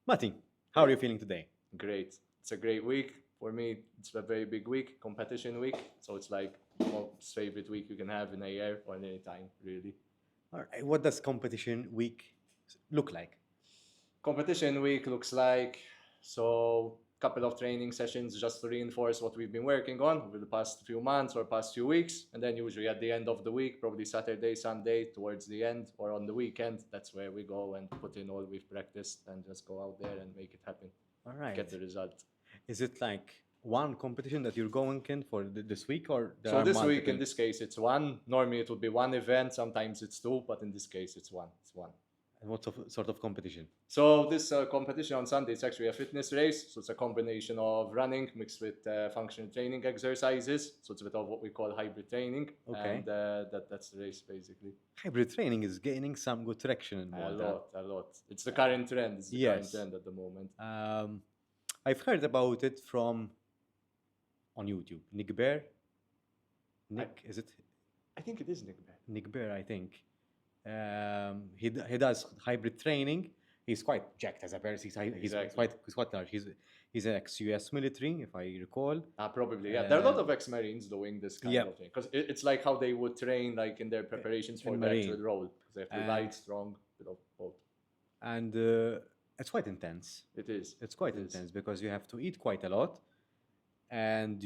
Matti, how are you feeling today? Great. It's a great week. For me, it's a very big week, competition week. So it's like the most favorite week you can have in a year or in any time, really. All right. What does competition week look like? Competition week looks like so couple of training sessions just to reinforce what we've been working on over the past few months or past few weeks. And then usually at the end of the week, probably Saturday, Sunday, towards the end or on the weekend, that's where we go and put in all we've practiced and just go out there and make it happen. All right. Get the result. Is it like one competition that you're going in for this week, or there So are this week, multiple? in this case, it's one. Normally it would be one event. Sometimes it's two, but in this case, it's one. It's one. And what sort of competition? So this competition on Sunday is actually a fitness race. So it's a combination of running mixed with functional training exercises. So it's a bit of what we call hybrid training. Okay. And that's the race basically. Hybrid training is gaining some good traction in Malta. A lot. It's the current trend. It's the current Yes. trend at the moment. I've heard about it from on YouTube. Nick Bear. Nick, is it I think it is Nick Bear. Nick Bear? I think he does hybrid training. He's quite jacked as a person. He's Exactly. quite large. He's an ex-US military, if I recall. Probably, yeah. There are a lot of ex-Marines doing this kind yeah. of thing because it's like how they would train, like in their preparations for In the Marine. actual role. Because they have to be light, strong, bit of both. And it's quite intense. It is. It's quite intense because you have to eat quite a lot, and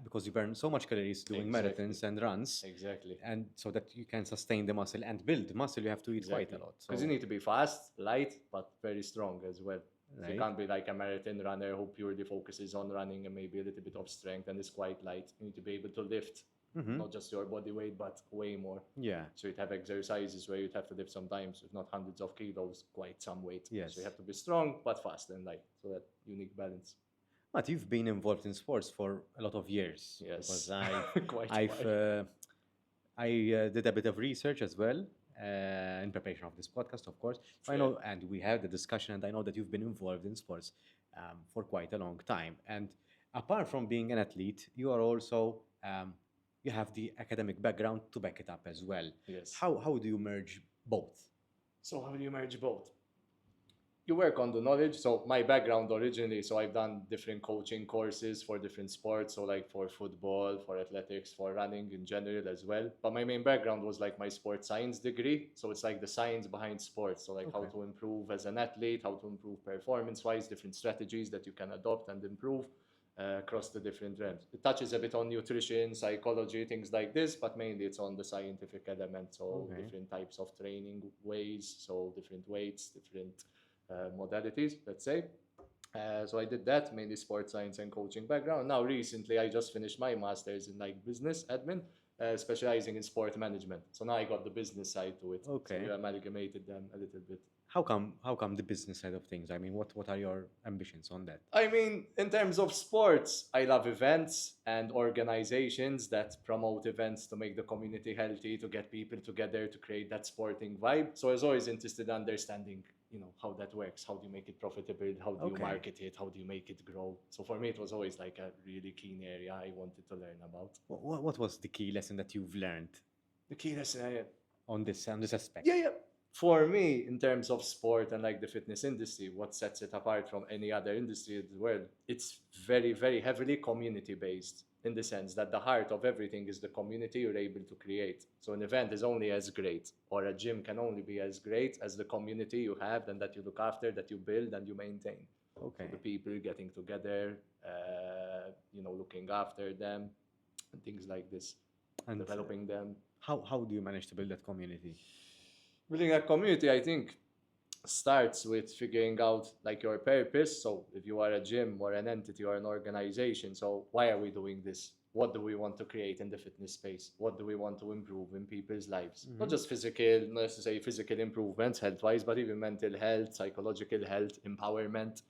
because you burn so much calories doing Exactly. marathons and runs, Exactly. and so that you can sustain the muscle and build the muscle, you have to eat quite a lot. Because you need to be fast, light, but very strong as well. Right. You can't be like a marathon runner who purely focuses on running and maybe a little bit of strength and is quite light. You need to be able to lift, not just your body weight, but way more. Yeah. So you'd have exercises where you'd have to lift sometimes, if not hundreds of kilos, quite some weight. Yes. So you have to be strong, but fast and light. So that unique balance. But you've been involved in sports for a lot of years. Yes. Because I did a bit of research as well in preparation of this podcast, of course. I know, and we had the discussion, and I know that you've been involved in sports for quite a long time. And apart from being an athlete, you are also you have the academic background to back it up as well. Yes. How do you merge both? So how do you merge both? You work on the knowledge. So my background originally, so I've done different coaching courses for different sports. So like for football, for athletics, for running in general as well. But my main background was like my sports science degree. So it's like the science behind sports. So like how to improve as an athlete, how to improve performance-wise, different strategies that you can adopt and improve across the different realms. It touches a bit on nutrition, psychology, things like this, but mainly it's on the scientific element. So different types of training ways, so different weights, different modalities, let's say. So I did that, mainly sports science and coaching background. Now recently I just finished my master's in like business admin, specializing in sport management. So now I got the business side to it. Okay. So we amalgamated them a little bit. How come the business side of things? I mean, what are your ambitions on that? I mean, in terms of sports, I love events and organizations that promote events to make the community healthy, to get people together, to create that sporting vibe. So I was always interested in understanding, how that works. How do you make it profitable? How do you market it? How do you make it grow? So for me, it was always like a really keen area I wanted to learn about. What was the key lesson that you've learned? The key lesson on this aspect? Yeah. For me, in terms of sport and like the fitness industry, what sets it apart from any other industry in the world, it's very, very heavily community based, in the sense that the heart of everything is the community you're able to create. So an event is only as great, or a gym can only be as great as the community you have and that you look after, that you build and you maintain. Okay. So the people getting together, looking after them, and things like this, and developing them. How do you manage to build that community? Building a community, I think, starts with figuring out like your purpose. So if you are a gym or an entity or an organization, so why are we doing this? What do we want to create in the fitness space? What do we want to improve in people's lives? Not just physical, not to say physical improvements health-wise, but even mental health, psychological health, empowerment.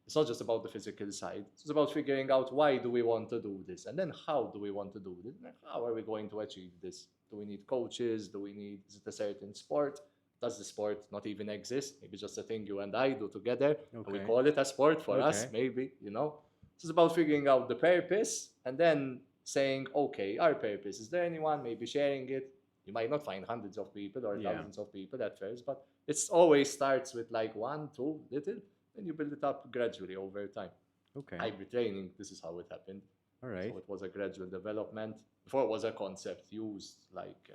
It's not just about the physical side. It's about figuring out why do we want to do this, and then how do we want to do this, and how are we going to achieve this? Do we need coaches? Is it a certain sport? Does the sport not even exist? Maybe just a thing you and I do together. Okay. We call it a sport for us, maybe, It's about figuring out the purpose and then saying, okay, our purpose, is there anyone maybe sharing it? You might not find hundreds of people or thousands of people at first, but it always starts with like one, two, little. then you build it up gradually over time. Okay. Hybrid training, this is how it happened. All right. So it was a gradual development. Before it was a concept used like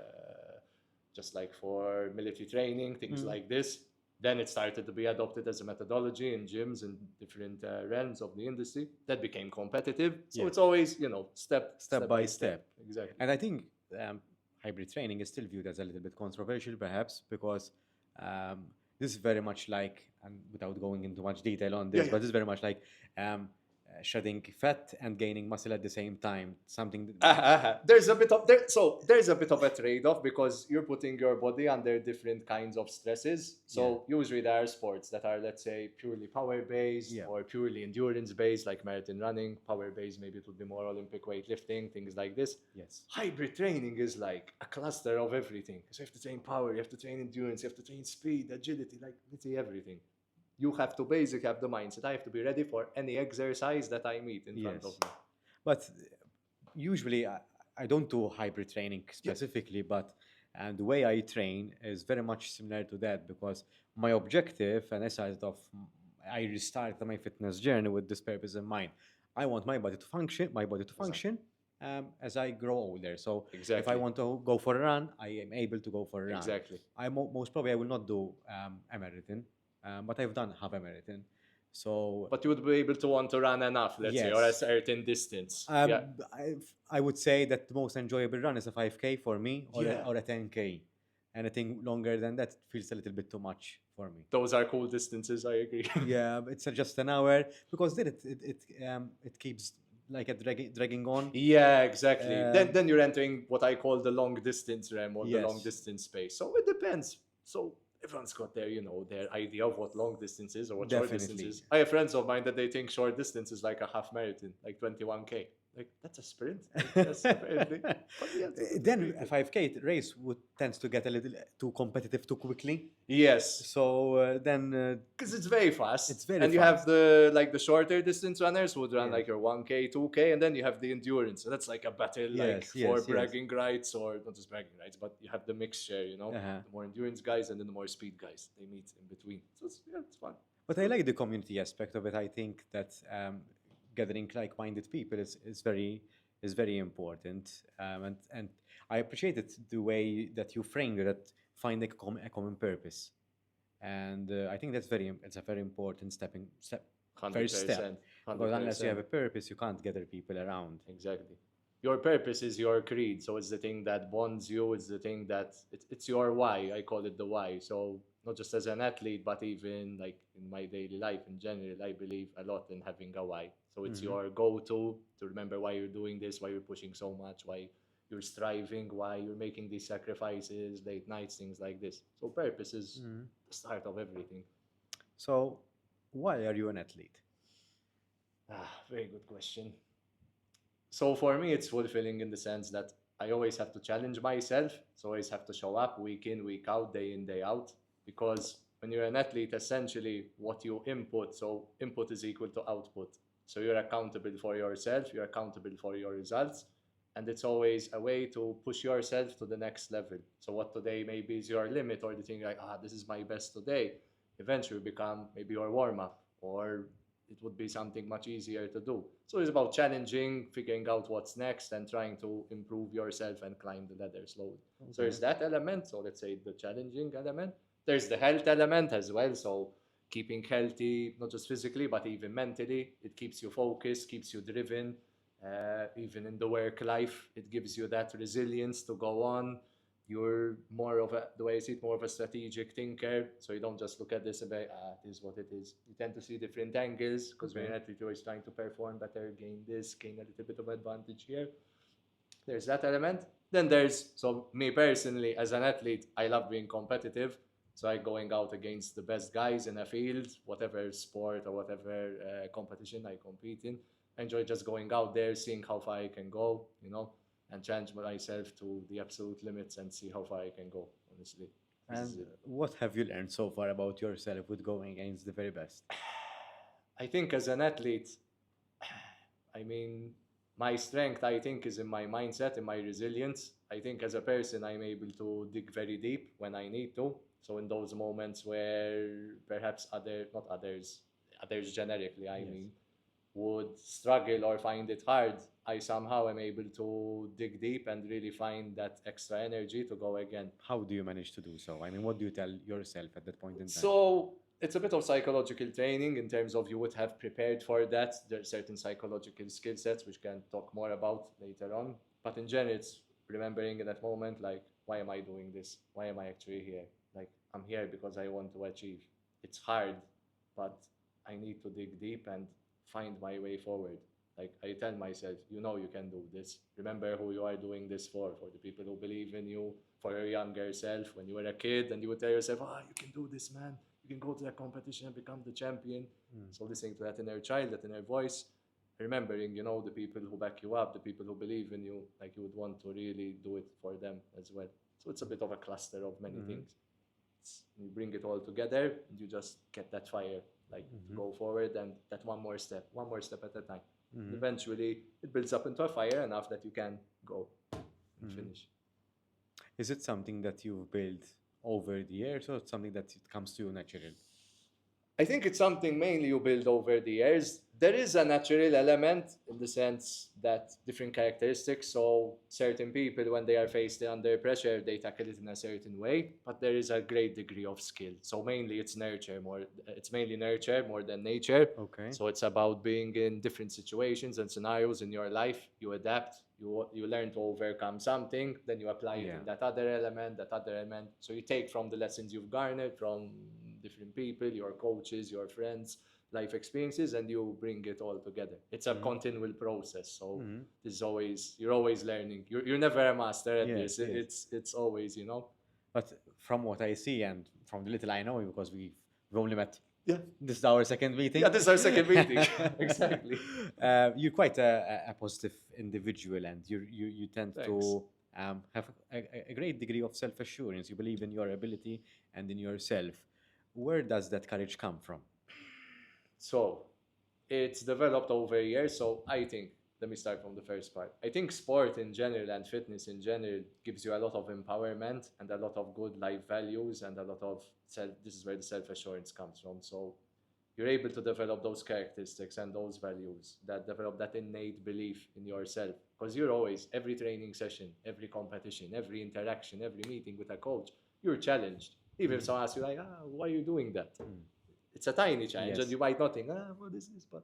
just like for military training, things like this. Then it started to be adopted as a methodology in gyms and different realms of the industry. That became competitive. So Yeah. it's always, step By step. Exactly. And I think hybrid training is still viewed as a little bit controversial, perhaps, because this is very much like, and without going into much detail on this, Yeah. but this is very much like shedding fat and gaining muscle at the same time. Something. There's a bit of there's a bit of a trade-off because you're putting your body under different kinds of stresses. So usually there are sports that are, let's say, purely power-based or purely endurance-based, like marathon running. Power-based, maybe it would be more Olympic weightlifting, things like this. Yes. Hybrid training is like a cluster of everything. So you have to train power, you have to train endurance, you have to train speed, agility, like literally everything. You have to basically have the mindset. I have to be ready for any exercise that I meet in front of me. But usually I don't do hybrid training specifically, but the way I train is very much similar to that, because my objective, and I restarted my fitness journey with this purpose in mind. I want my body to function as I grow older. So if I want to go for a run, I am able to go for a run. Exactly. Most probably I will not do a marathon. But I've done half a marathon. So, but you would be able to want to run enough, let's say, or a certain distance. I would say that the most enjoyable run is a 5K for me, or a 10K. Anything longer than that feels a little bit too much for me. Those are cool distances, I agree. Yeah, it's just an hour, because then it keeps like dragging on. Yeah, exactly. Then you're entering what I call the long distance realm, or the long distance space. So it depends. So everyone's got their, their idea of what long distance is or what short distance is. I have friends of mine that they think short distance is like a half marathon, like 21K. Like, that's a sprint. Yes, apparently. Then a 5K race tends to get a little too competitive too quickly. Yes. So then... Because it's very fast. It's very fast. And you have the shorter distance runners who would run like your 1K, 2K, and then you have the endurance. So that's like a battle for bragging rights, or not just bragging rights, but you have the mixture, the more endurance guys and then the more speed guys. They meet in between. So it's fun. But I like the community aspect of it. I think that gathering like-minded people is very important, and I appreciated the way that you framed it, that find a common purpose, and I think it's a very important first step. 100%. Because unless you have a purpose, you can't gather people around. Exactly. Your purpose is your creed, so it's the thing that bonds you. It's the thing that it's your why. I call it the why. So not just as an athlete, but even like in my daily life in general, I believe a lot in having a why. So it's your go-to to remember why you're doing this, why you're pushing so much, why you're striving, why you're making these sacrifices, late nights, things like this. So purpose is the start of everything. So why are you an athlete? Very good question. So for me, it's fulfilling in the sense that I always have to challenge myself. So I always have to show up week in, week out, day in, day out. Because when you're an athlete, essentially what you input, so input is equal to output. So you're accountable for yourself, you're accountable for your results. And it's always a way to push yourself to the next level. So what today maybe is your limit, or the thing like, this is my best today, eventually become maybe your warm-up, or it would be something much easier to do. So it's about challenging, figuring out what's next, and trying to improve yourself and climb the ladder slowly. Okay. So there's that element, so let's say the challenging element. There's the health element as well, so keeping healthy, not just physically, but even mentally. It keeps you focused, keeps you driven. Even in the work life, it gives you that resilience to go on. You're more of the way I see it, more of a strategic thinker. So you don't just look at this and be, it is what it is. You tend to see different angles, because when you're an athlete, you're always trying to perform better, gain a little bit of advantage here. There's that element. Then so me personally, as an athlete, I love being competitive. So I'm going out against the best guys in a field, whatever sport or whatever competition I compete in. I enjoy just going out there, seeing how far I can go, and challenge myself to the absolute limits and see how far I can go, honestly. And what have you learned so far about yourself with going against the very best? I think as an athlete, my strength, I think, is in my mindset, in my resilience. I think as a person, I'm able to dig very deep when I need to. So in those moments where perhaps others generically, I Yes. mean, would struggle or find it hard, I somehow am able to dig deep and really find that extra energy to go again. How do you manage to do so? I mean, what do you tell yourself at that point in time? So it's a bit of psychological training in terms of you would have prepared for that. There are certain psychological skill sets which we can talk more about later on. But in general, it's remembering in that moment, like, why am I doing this? Why am I actually here? Like, I'm here because I want to achieve. It's hard, but I need to dig deep and find my way forward. Like, I tell myself, you know, you can do this. Remember who you are doing this for the people who believe in you, for your younger self when you were a kid, and you would tell yourself, you can do this, man. You can go to that competition and become the champion. So listening to that inner child, that inner voice, remembering, you know, the people who back you up, the people who believe in you, like you would want to really do it for them as well. So it's a bit of a cluster of many things. You bring it all together and you just get that fire, like to go forward, and that one more step at a time. And eventually it builds up into a fire enough that you can go and finish. Is it something that you've built over the years, or it's something that it comes to you naturally? I think it's something mainly you build over the years. There is a natural element in the sense that different characteristics. So certain people, when they are faced under pressure, they tackle it in a certain way. But there is a great degree of skill. So mainly it's nurture more. It's mainly nurture more than nature. Okay. So it's about being in different situations and scenarios in your life. You adapt. You learn to overcome something. Then you apply it in that other element. So you take from the lessons you've garnered from different people, your coaches, your friends, life experiences, and you bring it all together. It's a continual process. So this is always, you're always learning. You're never a master at this. It's always, you know. But from what I see and from the little I know, because we've only met. Yeah, this is our second meeting. Yeah, this is our second meeting. Exactly. You're quite a positive individual, and you tend to have a great degree of self-assurance. You believe in your ability and in yourself. Where does that courage come from? So it's developed over years. So I think, let me start from the first part. I think sport in general and fitness in general gives you a lot of empowerment and a lot of good life values and a lot of this is where the self-assurance comes from. So you're able to develop those characteristics and those values that develop that innate belief in yourself. Because you're always, every training session, every competition, every interaction, every meeting with a coach, you're challenged. Even if someone asks you, like, why are you doing that? It's a tiny challenge, and you might not think, what is this? But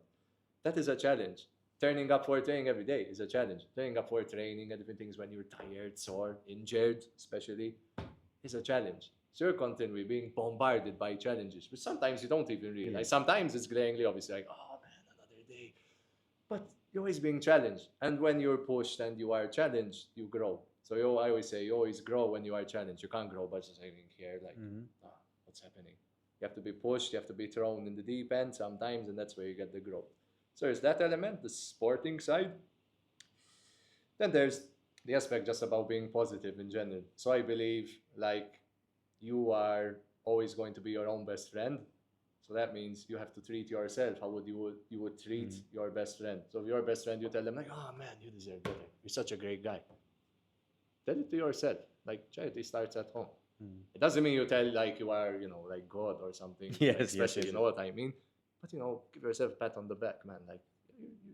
that is a challenge. Turning up for training every day is a challenge. Turning up for training and different things when you're tired, sore, injured, especially, is a challenge. So you're continually being bombarded by challenges, which sometimes you don't even realize. Sometimes it's glaringly obvious, like, oh man, another day. But you're always being challenged. And when you're pushed and you are challenged, you grow. So I always say, you always grow when you are challenged. You can't grow by just hanging here, like, what's happening? You have to be pushed, you have to be thrown in the deep end sometimes, and that's where you get the growth. So there's that element, the sporting side. Then there's the aspect just about being positive in general. So I believe, like, you are always going to be your own best friend. So that means you have to treat yourself how you would treat your best friend. So if your best friend, you tell them, like, oh man, you deserve better. You're such a great guy. Tell it to yourself. Like, charity starts at home. It doesn't mean you tell, like, you are, you know, like God or something. Yes, like, especially, you know what I mean? But, you know, give yourself a pat on the back, man. Like,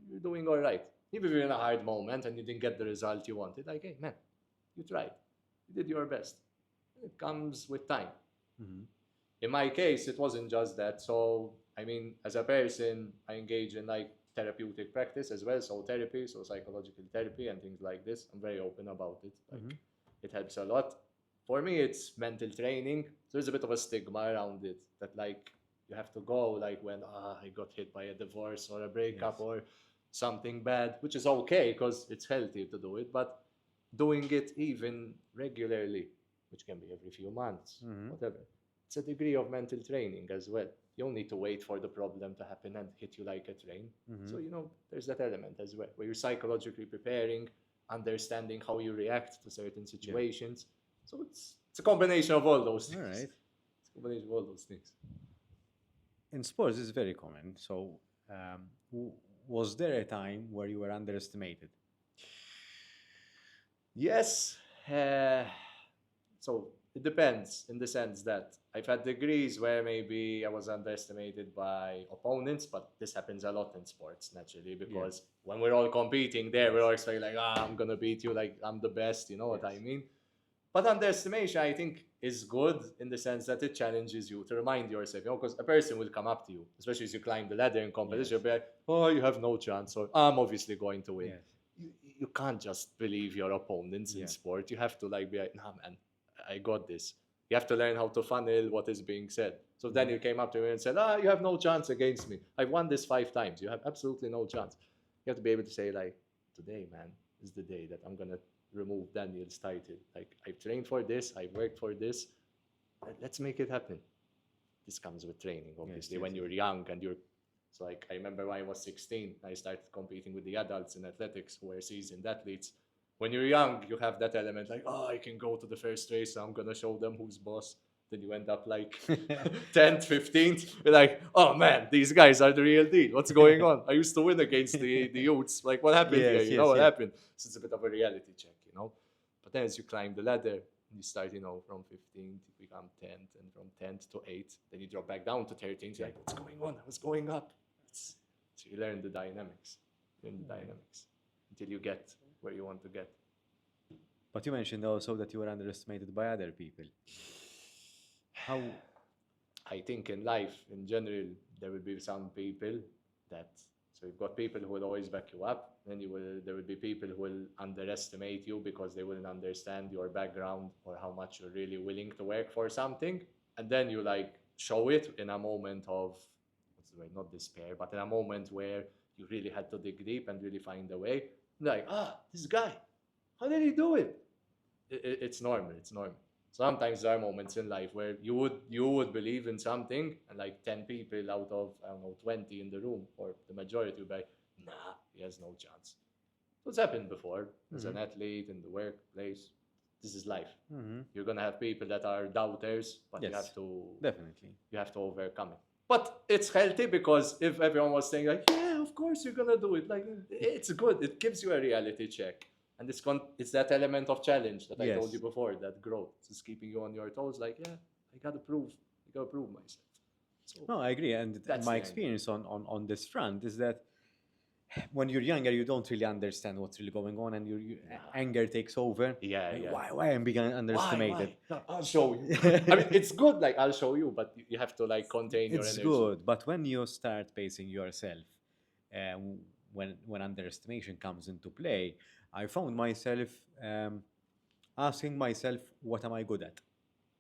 you're doing all right. Even if you're in a hard moment and you didn't get the result you wanted, like, hey, man, you tried. You did your best. It comes with time. In my case, it wasn't just that. So, I mean, as a person, I engage in, like, therapeutic practice as well. So therapy, so psychological therapy and things like this. I'm very open about it. Like, it helps a lot. For me, it's mental training. So there's a bit of a stigma around it that, like, you have to go, like, when I got hit by a divorce or a breakup or something bad, which is okay because it's healthy to do it. But doing it even regularly, which can be every few months, whatever, it's a degree of mental training as well. You don't need to wait for the problem to happen and hit you like a train. So, you know, there's that element as well, where you're psychologically preparing, understanding how you react to certain situations. So it's a combination of all those things. All right. It's a combination of all those things. In sports, it's very common. So, was there a time where you were underestimated? Yes. So it depends in the sense that I've had degrees where maybe I was underestimated by opponents, but this happens a lot in sports naturally because when we're all competing there, we're all expecting like, I'm gonna beat you, like I'm the best, you know what I mean? But underestimation, I think, is good in the sense that it challenges you to remind yourself, you know, because a person will come up to you, especially as you climb the ladder in competition, you'll be like, oh, you have no chance, or I'm obviously going to win. You can't just believe your opponents in sport. You have to like be like, nah, man, I got this. You have to learn how to funnel what is being said. So then you came up to me and said, you have no chance against me. I've won this 5 times. You have absolutely no chance. You have to be able to say like, today, man, is the day that I'm going to remove Daniel's title. Like, I've trained for this, I've worked for this. Let's make it happen. This comes with training, obviously. When you're young and you're so like I remember when I was 16, I started competing with the adults in athletics who were seasoned athletes. When you're young, you have that element like, I can go to the first race, so I'm gonna show them who's boss. Then you end up like 10th, 15th. You're like, oh man, these guys are the real deal. What's going on? I used to win against the youths. Like, what happened here? You know what happened? So it's a bit of a reality check, you know. But then as you climb the ladder, you start, you know, from 15th, you become 10th, and from 10th to 8th, then you drop back down to 13th. You're like, what's going on? I was going up. So you learn the dynamics. Until you get where you want to get. But you mentioned also that you were underestimated by other people. How? I think in life, in general, there will be some people that. So you've got people who will always back you up. Then there will be people who will underestimate you because they wouldn't understand your background or how much you're really willing to work for something. And then you like show it in a moment of, not despair, but in a moment where you really had to dig deep and really find a way. Like, this guy, how did he do it? It's normal. It's normal. Sometimes there are moments in life where you would believe in something, and like 10 people out of 20 in the room, or the majority would be like, nah, he has no chance. So it's happened before as an athlete in the workplace. This is life. You're gonna have people that are doubters, but you have to overcome it. But it's healthy because if everyone was saying like, yeah, of course you're gonna do it, like it's good. It gives you a reality check. And it's that element of challenge that I told you before, that growth. It's keeping you on your toes, like, I gotta prove myself. So no, I agree. And my experience on this front is that when you're younger, you don't really understand what's really going on, and your anger takes over. Why am I being underestimated? Why? I'll show you. I mean, it's good, like, I'll show you, but you have to, like, contain your energy. It's good, but when you start pacing yourself, when underestimation comes into play, I found myself asking myself, what am I good at?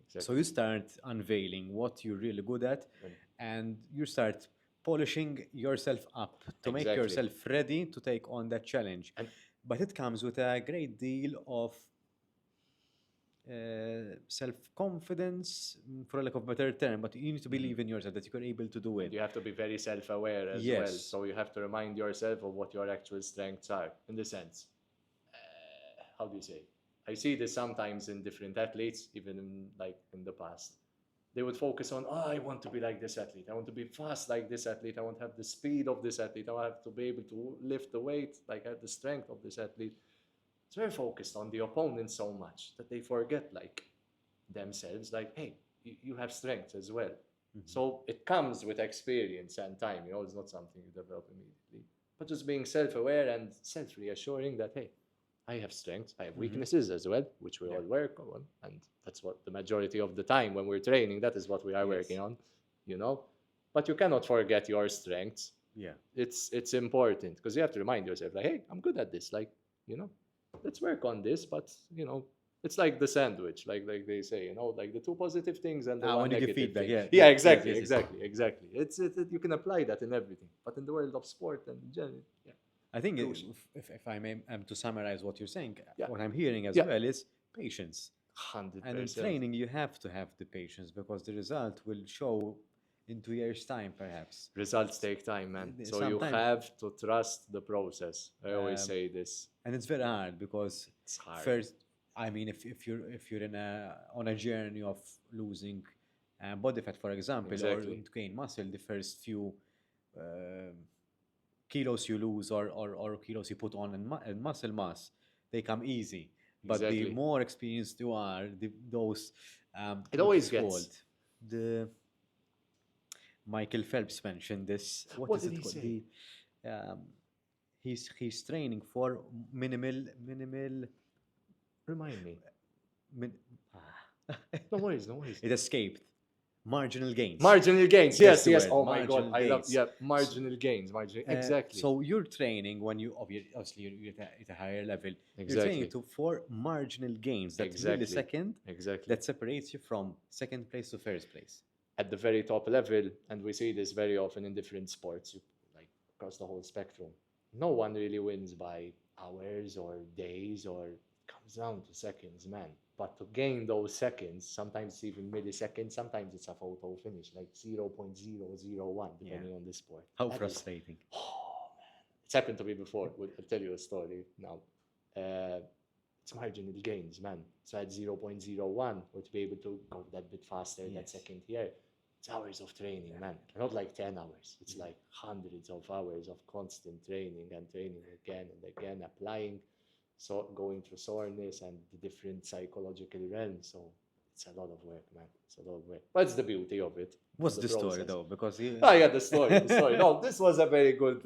Exactly. So you start unveiling what you're really good at, and you start polishing yourself up to make yourself ready to take on that challenge. But it comes with a great deal of self-confidence, for lack of a better term, but you need to believe in yourself that you're able to do it. You have to be very self-aware as well. So you have to remind yourself of what your actual strengths are, in the sense. How do you say? I see this sometimes in different athletes, even in the past. They would focus on, I want to be like this athlete. I want to be fast like this athlete. I want to have the speed of this athlete. I want to be able to lift the weight, like have the strength of this athlete. It's very focused on the opponent so much that they forget like themselves, like, hey, you have strengths as well. So it comes with experience and time. You know, it's not something you develop immediately. But just being self-aware and self-reassuring that, hey, I have strengths, I have weaknesses as well, which we all work on. And that's what the majority of the time when we're training, that is what we are working on, you know. But you cannot forget your strengths. Yeah. It's important because you have to remind yourself, like, hey, I'm good at this. Like, you know, let's work on this. But, you know, it's like the sandwich, like they say, you know, like the 2 positive things and the 1 negative feedback, thing. Exactly. It's you can apply that in everything. But in the world of sport and in general, I think if I may to summarize what you're saying, what I'm hearing as well is patience. 100%. And in training, you have to have the patience because the result will show in 2 years' time, perhaps. Results take time, man. So you have to trust the process. I always say this. And it's very hard because it's hard. First, I mean, if you're on a journey of losing body fat, for example, or to gain muscle, the first few kilos you lose or kilos you put on in muscle mass, they come easy. But the more experienced you are, those it always gets the Michael Phelps mentioned this. What Is did it he called? say? Um, he's training for minimal Remind me. min, ah. No worries, no worries. It escaped. Marginal gains. Marginal gains. That's Yes, the yes. word, Oh my God, marginal I love. gains. Yeah, marginal gains. Marginal. Exactly. So you're training when you obviously you're at a higher level. You're training Exactly. for marginal gains. That Exactly. millisecond Exactly. that separates you from second place to first place. At the very top level, and we see this very often in different sports, like across the whole spectrum. No one really wins by hours or days, or it comes down to seconds, man. But to gain those seconds, sometimes it's even milliseconds, sometimes it's a photo finish, like 0.001, depending on the sport. How That is- frustrating. oh man, it's happened to me before. I'll tell you a story now. It's marginal gains, man. So at 0.01, or to be able to go that bit faster, that Yes. second here, it's hours of training, man. Not like 10 hours. It's like hundreds of hours of constant training and training again and again, applying, so going through soreness and the different psychological realms. So it's a lot of work, man. It's a lot of work. But it's the beauty of it. What's the the story process. though? Because he, Oh yeah, the story. The story. No, this was a very good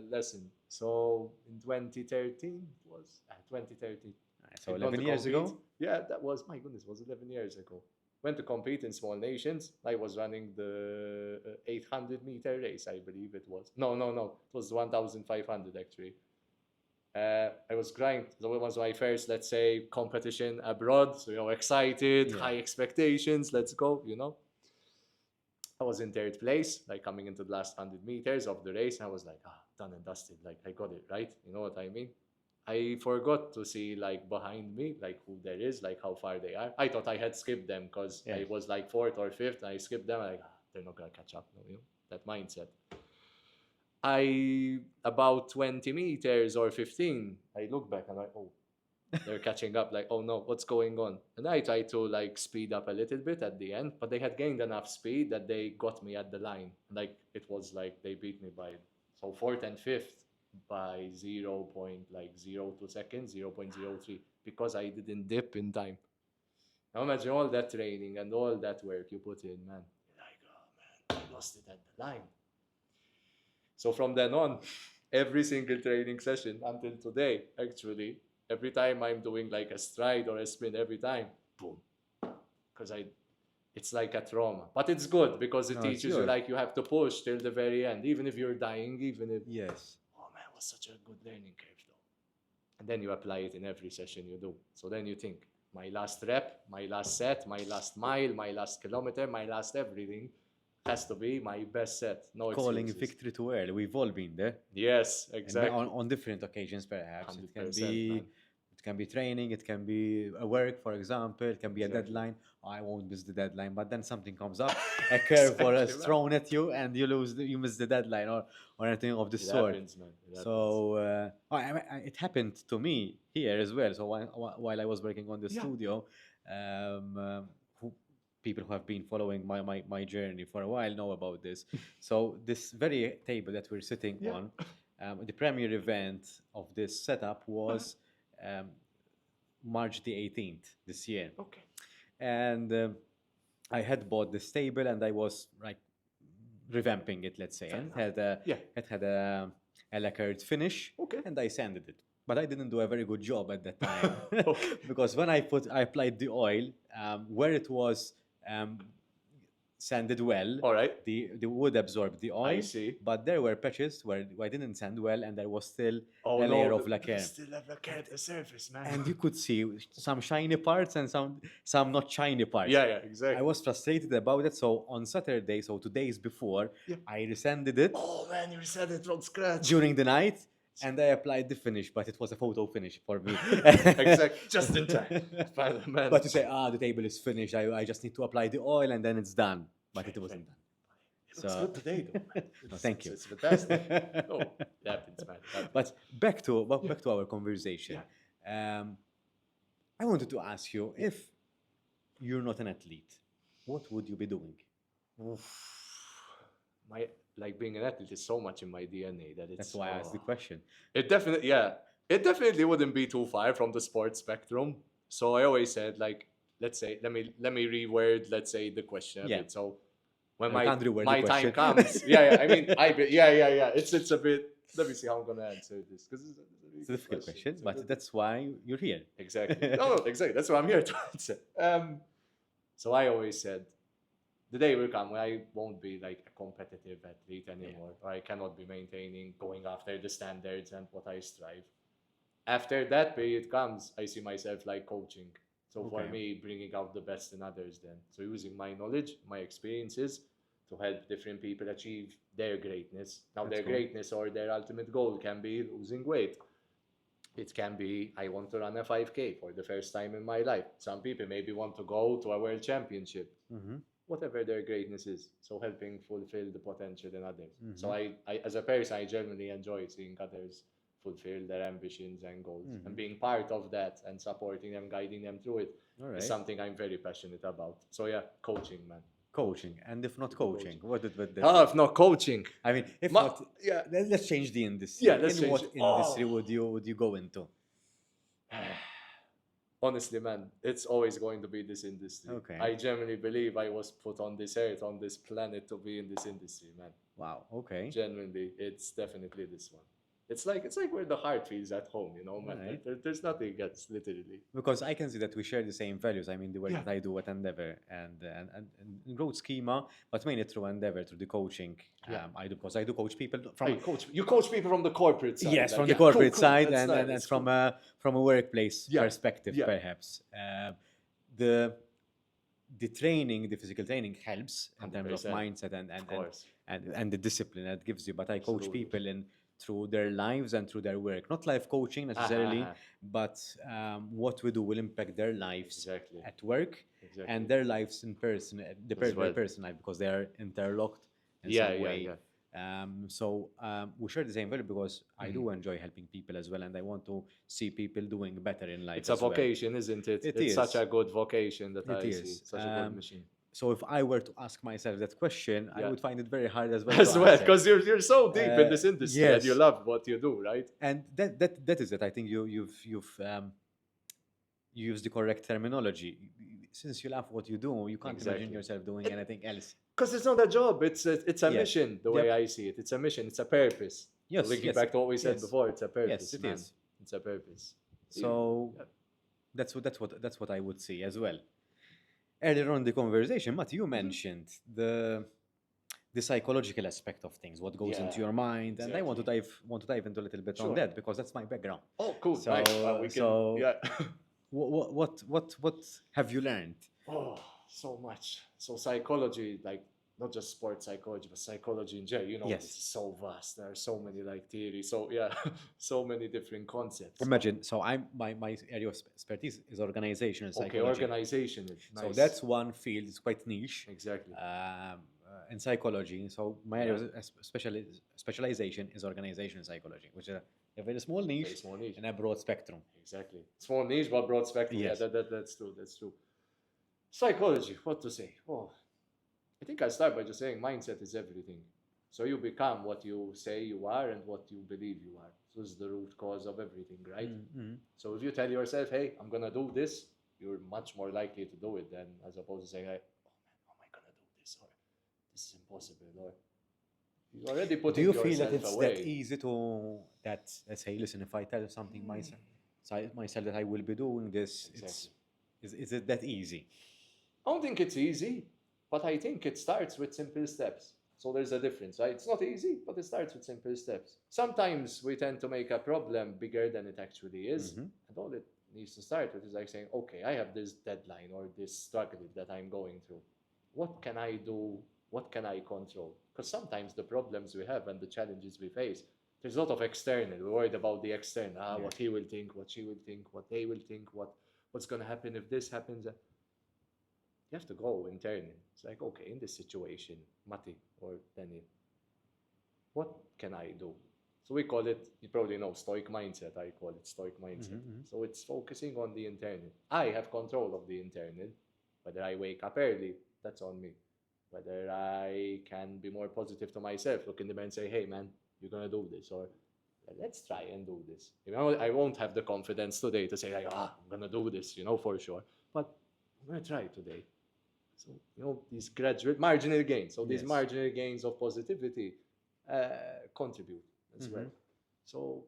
lesson. So in 2013, it was 2013. so I'd gone 11 to years compete. ago. Yeah, that was, my goodness, was 11 years ago. Went to compete in small nations. I was running the 800-meter race, I believe it was. No. It was 1,500 actually. I was grind. So it was my first, let's say, competition abroad. So excited, Yeah. high expectations. Let's go. I was in third place, like coming into the last 100 meters of the race. And I was like, done and dusted. Like I got it right. You know what I mean? I forgot to see like behind me, like who there is, like how far they are. I thought I had skipped them because I was like fourth or fifth. And I skipped them. Like they're not gonna catch up. That mindset. About 20 meters or 15, I look back and like, oh, they're catching up. Like, oh no, what's going on? And I tried to like speed up a little bit at the end, but they had gained enough speed that they got me at the line. Like it was like they beat me by fourth and fifth by 0.02 seconds, 0.03, because I didn't dip in time. Now imagine all that training and all that work you put in, man. You're like, oh man, I lost it at the line. So from then on, every single training session until today, actually, every time I'm doing like a stride or a spin, every time, boom. Because it's like a trauma. But it's good because it teaches you like you have to push till the very end, even if you're dying, even if... Yes. Oh man, it was such a good learning curve though. And then you apply it in every session you do. So then you think, my last rep, my last set, my last mile, my last kilometer, my last everything has to be my best set. No Calling excuses. victory too early. We've all been there. Yes, exactly. On different occasions, perhaps. It can 100%, be man. it can be training, it can be a work, for example, it can be Exactly. a deadline. Oh, I won't miss the deadline, but then something comes up, a curveball is man. thrown at you, and you miss the deadline or anything of the It sort. happens, man. It happens. So it happened to me here as well. So while I was working on the studio, people who have been following my journey for a while know about this. So this very table that we're sitting on, the premier event of this setup was March the 18th this year. Okay. And I had bought this table and I was like revamping it, let's say, and it had a lacquered finish, and I sanded it. But I didn't do a very good job at that time because when I applied the oil, where it was sanded well, All right. the wood absorbed the oil. I see. But there were patches where I didn't sand well, and there was still Oh, a no, layer of lacquer. Still have lacquer at the surface, man. And you could see some shiny parts and some not shiny parts. Yeah, exactly. I was frustrated about it. So on Saturday, so 2 days before, I resanded it. Oh man, you reset it from scratch. During the night, and I applied the finish, but it was a photo finish for me. Exactly, just in time. Man. But you say, the table is finished. I just need to apply the oil and then it's done. But it wasn't done. It looks good today, though. Man. No, thank you. It's fantastic. Oh, it happens, man. But back to our conversation. I wanted to ask you, if you're not an athlete, what would you be doing? Like being an athlete is so much in my DNA that it's... That's why I asked the question. It definitely wouldn't be too far from the sports spectrum. So I always said, like, let's say, let me reword, let's say, the question a Yeah. bit. So when I can't reword the my time question. comes, yeah, I mean, yeah, it's a bit. Let me see how I'm gonna answer this, because it's a really It's a good difficult question, It's a but good- that's why you're here. exactly. No, exactly. That's what I'm here to answer. So I always said, the day will come when I won't be like a competitive athlete anymore, or I cannot be maintaining, going after the standards and what I strive. After that period comes, I see myself like coaching. So for Okay. me, bringing out the best in others then. So using my knowledge, my experiences to help different people achieve their greatness. Now That's their cool. greatness or their ultimate goal can be losing weight. It can be, I want to run a 5K for the first time in my life. Some people maybe want to go to a world championship, Mm-hmm. whatever their greatness is. So helping fulfill the potential in others. So Mm-hmm. I as a person, I genuinely enjoy seeing others fulfill their ambitions and goals. Mm-hmm. And being part of that and supporting them, guiding them through it All is right. something I'm very passionate about. So yeah, coaching, man. Coaching, and if not Could be coaching, what did Ah, if not coaching. I mean, if Ma- not, yeah. let's change the industry. Yeah, let's In change what it. industry Oh. would you go into? Honestly, man, it's always going to be this industry. Okay. I genuinely believe I was put on this earth, on this planet, to be in this industry, man. Wow. Okay. Genuinely, it's definitely this one. It's like where the heart feels at home, you know, man. Alright. There's nothing else, literally. Because I can see that we share the same values. I mean, the work Yeah. that I do at Endeavour and growth schema, but mainly through Endeavour, through the coaching. Yeah. I do because I do coach people Hey, from you coach people from the corporate side. yes, like, from yeah, the corporate cool, side that's and, nice, and that's from cool. a workplace Yeah, perspective, yeah. perhaps. The training, the physical training helps in terms of 100%, mindset of course. and the discipline that gives you. But I coach Absolutely. people in through their lives and through their work, not life coaching necessarily, but what we do will impact their lives Exactly. at work Exactly. and their lives in person, As well. their personal life, because they are interlocked in Yeah, some yeah, way. yeah. So we share the same value because I Mhm. do enjoy helping people as well, and I want to see people doing better in life. It's a as well. vocation, isn't it? It It's such is. a good vocation that It I see. is. Such a good machine. So if I were to ask myself that question, I Yeah. would find it very hard as well. As to well, answer. because you're so deep in this industry and you yes. love what you do, right? And that is it. I think you've used the correct terminology. Since you love what you do, you can't imagine Exactly. yourself doing anything else. Because it's not a job, it's a Yeah. mission, the way I see it. It's a mission, it's a purpose. Yes, Linking yes, back to what we said yes. before, it's a purpose, Yes, it man. is. It's a purpose. So Yeah. that's what I would say as well. Earlier on in the conversation, Matt, you mentioned the psychological aspect of things, what goes into Yeah, your mind, and I want to dive into a little bit on Sure. that because that's my background. Oh, cool. So, Nice. We can, so yeah. what have you learned? Oh, so much. So psychology, like not just sports psychology, but psychology in general. You know, Yes. this is so vast. There are so many like theories. So yeah, so many different concepts. Imagine, so my area of expertise is organizational Okay, psychology. organization. Nice. So that's one field. It's quite niche. Exactly. In psychology. So my area of specialization is organizational psychology, which is a very small niche, Very small niche. and a broad spectrum. Exactly. Small niche, but broad spectrum. Yes. Yeah, that's true. That's true. Psychology, what to say? Oh, I think I'll start by just saying mindset is everything. So you become what you say you are and what you believe you are. So this is the root cause of everything, right? Mm-hmm. So if you tell yourself, hey, I'm going to do this, you're much more likely to do it than as opposed to saying, like, oh man, how am I going to do this? Or this is impossible. Or you already put Do you feel yourself that it's away. that easy to let's say, listen, if I tell something myself that I will be doing this, Exactly. is it that easy? I don't think it's easy, but I think it starts with simple steps. So there's a difference, right? It's not easy, but it starts with simple steps. Sometimes we tend to make a problem bigger than it actually is. Mm-hmm. And all it needs to start with is like saying, okay, I have this deadline or this struggle that I'm going through. What can I do? What can I control? Because sometimes the problems we have and the challenges we face, there's a lot of external. We're worried about the external. What he will think, what she will think, what they will think, what's going to happen if this happens. You have to go internal. It's like, okay, in this situation, Matti or Danny, what can I do? So we call it, you probably know, stoic mindset. I call it stoic mindset. Mm-hmm. So it's focusing on the internal. I have control of the internal. Whether I wake up early, that's on me. Whether I can be more positive to myself, look in the mirror and say, hey man, you're going to do this. Or let's try and do this. I won't have the confidence today to say, like, I'm going to do this, for sure. But I'm going to try today. So, these gradual marginal gains. So these Yes. marginal gains of positivity contribute as well. So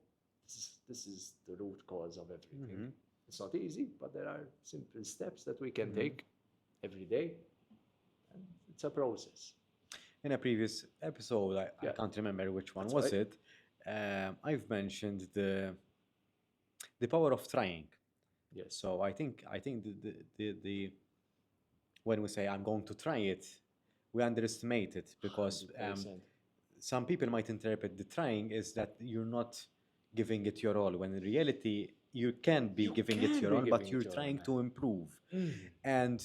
this is the root cause of everything. It's not easy, but there are simple steps that we can take every day. And it's a process. In a previous episode, I can't remember which one was it. I've mentioned the power of trying. Yes. So I think the when we say I'm going to try it, we underestimate it because 100%. some people might interpret the trying is that you're not giving it your all, when in reality you can be giving it your all, but you're trying to improve. And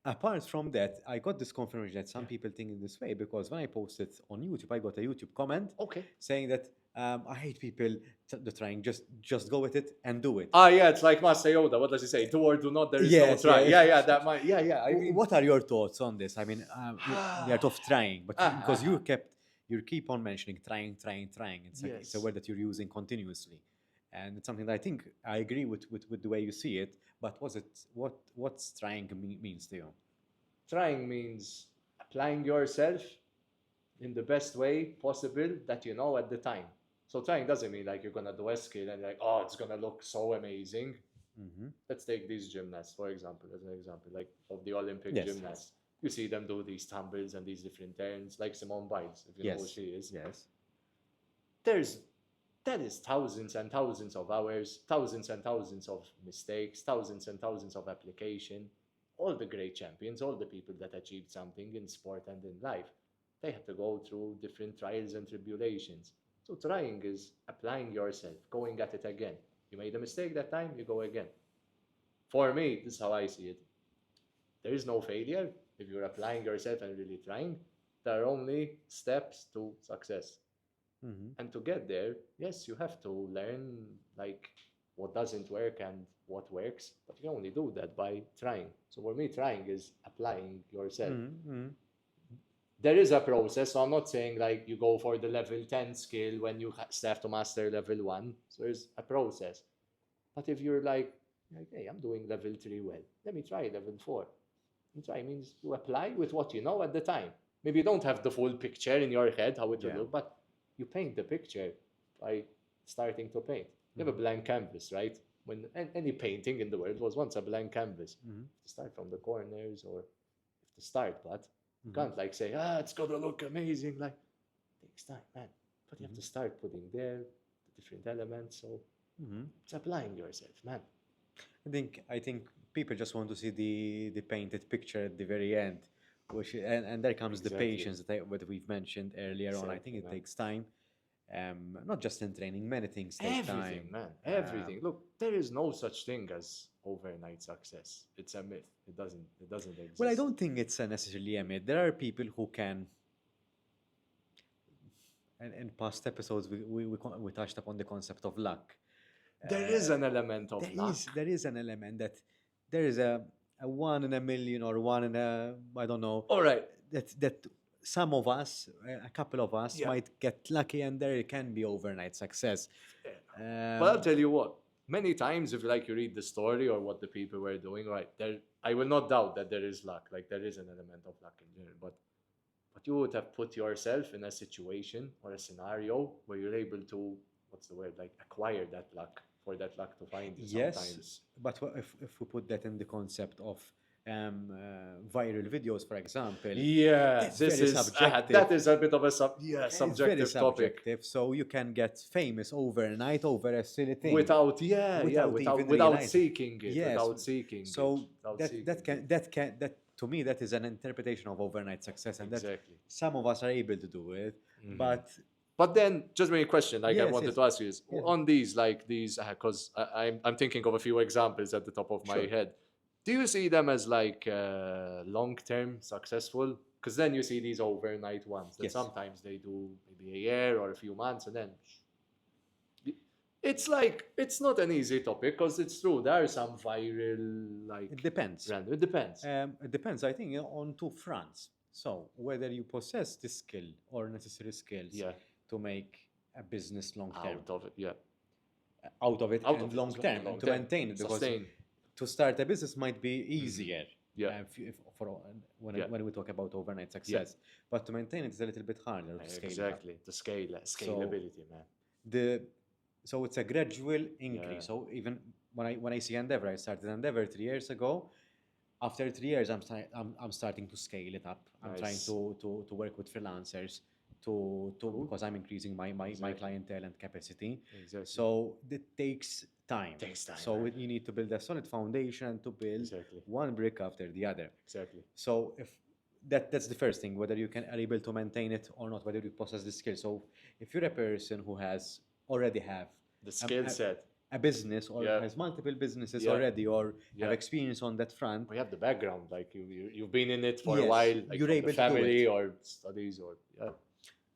apart from that, I got this confirmation that some people think in this way because when I posted on YouTube, I got a YouTube comment saying that I hate people trying, just go with it and do it. Yeah, it's like Master Yoda. What does he say? Do or do not, there is no try. Yeah, that might. Yeah. I mean, what are your thoughts on this? I mean, the art of trying, but because you keep on mentioning trying. It's a word that you're using continuously, and it's something that I think I agree with the way you see it. But what's trying means to you? Trying means applying yourself in the best way possible that you know at the time. So trying doesn't mean like you're gonna do a skill and like, oh, it's gonna look so amazing. Let's take these gymnasts, for example, as an example, like of the Olympic gymnasts. You see them do these tumbles and these different turns, like Simone Biles, if you know who she is. Yes. That is thousands and thousands of hours, thousands and thousands of mistakes, thousands and thousands of application. All the great champions, all the people that achieved something in sport and in life, they had to go through different trials and tribulations. So trying is applying yourself, going at it again. You made a mistake that time, you go again. For me, this is how I see it. There is no failure if you're applying yourself and really trying. There are only steps to success. And to get there, yes, you have to learn like what doesn't work and what works, but you only do that by trying. So for me, trying is applying yourself. There is a process, so I'm not saying like you go for the level 10 skill when you still have to master level 1. So there's a process. But if you're like, hey, I'm doing level 3 well, let me try level 4. And try means you apply with what you know at the time. Maybe you don't have the full picture in your head, how it will look, but you paint the picture by starting to paint. You have a blank canvas, right? When any painting in the world was once a blank canvas. You start from the corners or to start, but you can't like say, it's gonna look amazing. Like, it takes time, man. But you have to start putting there the different elements. So it's applying yourself, man. I think people just want to see the painted picture at the very end, and there comes the patience that we've mentioned earlier on. I think it takes time. Not just in training, many things take time. Man, everything. Look, there is no such thing as overnight success. It's a myth. It doesn't exist. Well, I don't think it's necessarily a myth. There are people who can. And in past episodes, we touched upon the concept of luck. There is an element of luck. There is an element that there is a 1 in a million or 1 in a, I don't know. All right. That some of us, a couple of us, might get lucky, and there can be overnight success. But I'll tell you what. Many times, if like you read the story or what the people were doing, right there, I will not doubt that there is luck. Like there is an element of luck in general, but you would have put yourself in a situation or a scenario where you're able to, what's the word, like acquire that luck, for that luck to find you sometimes. Yes, but if we put that in the concept of viral videos, for example, this is subjective. That is a bit of a subjective topic. So you can get famous overnight over a silly thing without seeking it. Yes. Without seeking. So that to me that is an interpretation of overnight success, and that some of us are able to do it, But then, just a question, like I wanted to ask you is, on these, because I'm thinking of a few examples at the top of my head. Do you see them as like long-term successful? Because then you see these overnight ones that sometimes they do maybe a year or a few months, and then it's like, it's not an easy topic because it's true. There are some viral, like... It depends. It depends. It depends, I think, on 2 fronts. So whether you possess the skill or necessary skills to make a business long-term. Out of it, and long-term, and to maintain it. Because to start a business might be easier. Yeah. When we talk about overnight success, but to maintain it is a little bit harder to scale it up. Exactly. To scalability, man. So it's a gradual increase. So even when I see Endeavour, I started Endeavour 3 years ago. After 3 years, I'm starting to scale it up. I'm trying Nice. to work with freelancers because I'm increasing my clientele and capacity. Exactly. So it takes time. Takes time, So man. you need to build a solid foundation to build Exactly. one brick after the other. Exactly. So if that's the first thing, whether you are able to maintain it or not, whether you possess the skill. So if you're a person who already have The skill set. a business or Yeah. has multiple businesses Yeah. already or Yeah. have experience on that front, We have the background, like you've been in it for a Yes, while, like you're from able the to do family it. or studies or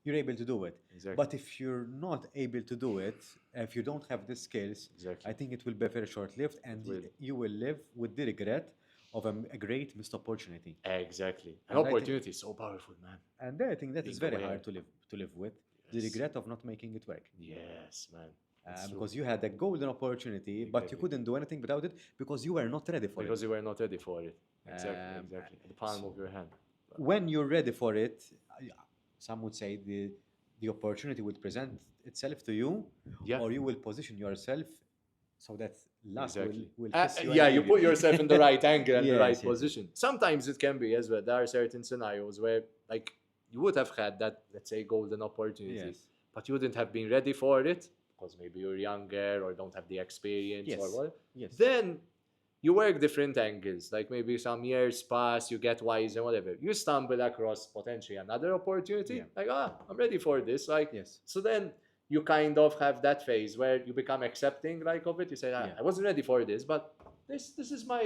you're able to do it. Exactly. But if you're not able to do it, if you don't have the skills, Exactly. I think it will be very short-lived and will. you will live with the regret of a great missed opportunity. Exactly. An And I think- opportunity is so powerful, man. And I think that is Being very aware. hard to live with. The Yes. regret of not making it work. Yes, man. It's true. Because you had a golden opportunity, but you Exactly. couldn't do anything without it because you were not ready for Because it. you were not ready for it. Exactly. Um, Exactly. At the palm of your hand. When you're ready for it, some would say the opportunity will present itself to you, Yeah. or you will position yourself so that luck Exactly. will kiss you. and Yeah, leave you put yourself in the right angle and the Yes, right yes, yes. position. Sometimes it can be as well. There are certain scenarios where, like, you would have had that, let's say, golden opportunity, Yes. but you wouldn't have been ready for it because maybe you're younger or don't have the experience or Yes. what. Yes. Then you work different angles. Like maybe some years pass, you get wise and whatever. You stumble across potentially another opportunity. Yeah. Like, I'm ready for this. Like, Yes. so then you kind of have that phase where you become accepting like of it. You say, Yeah. I wasn't ready for this, but this is my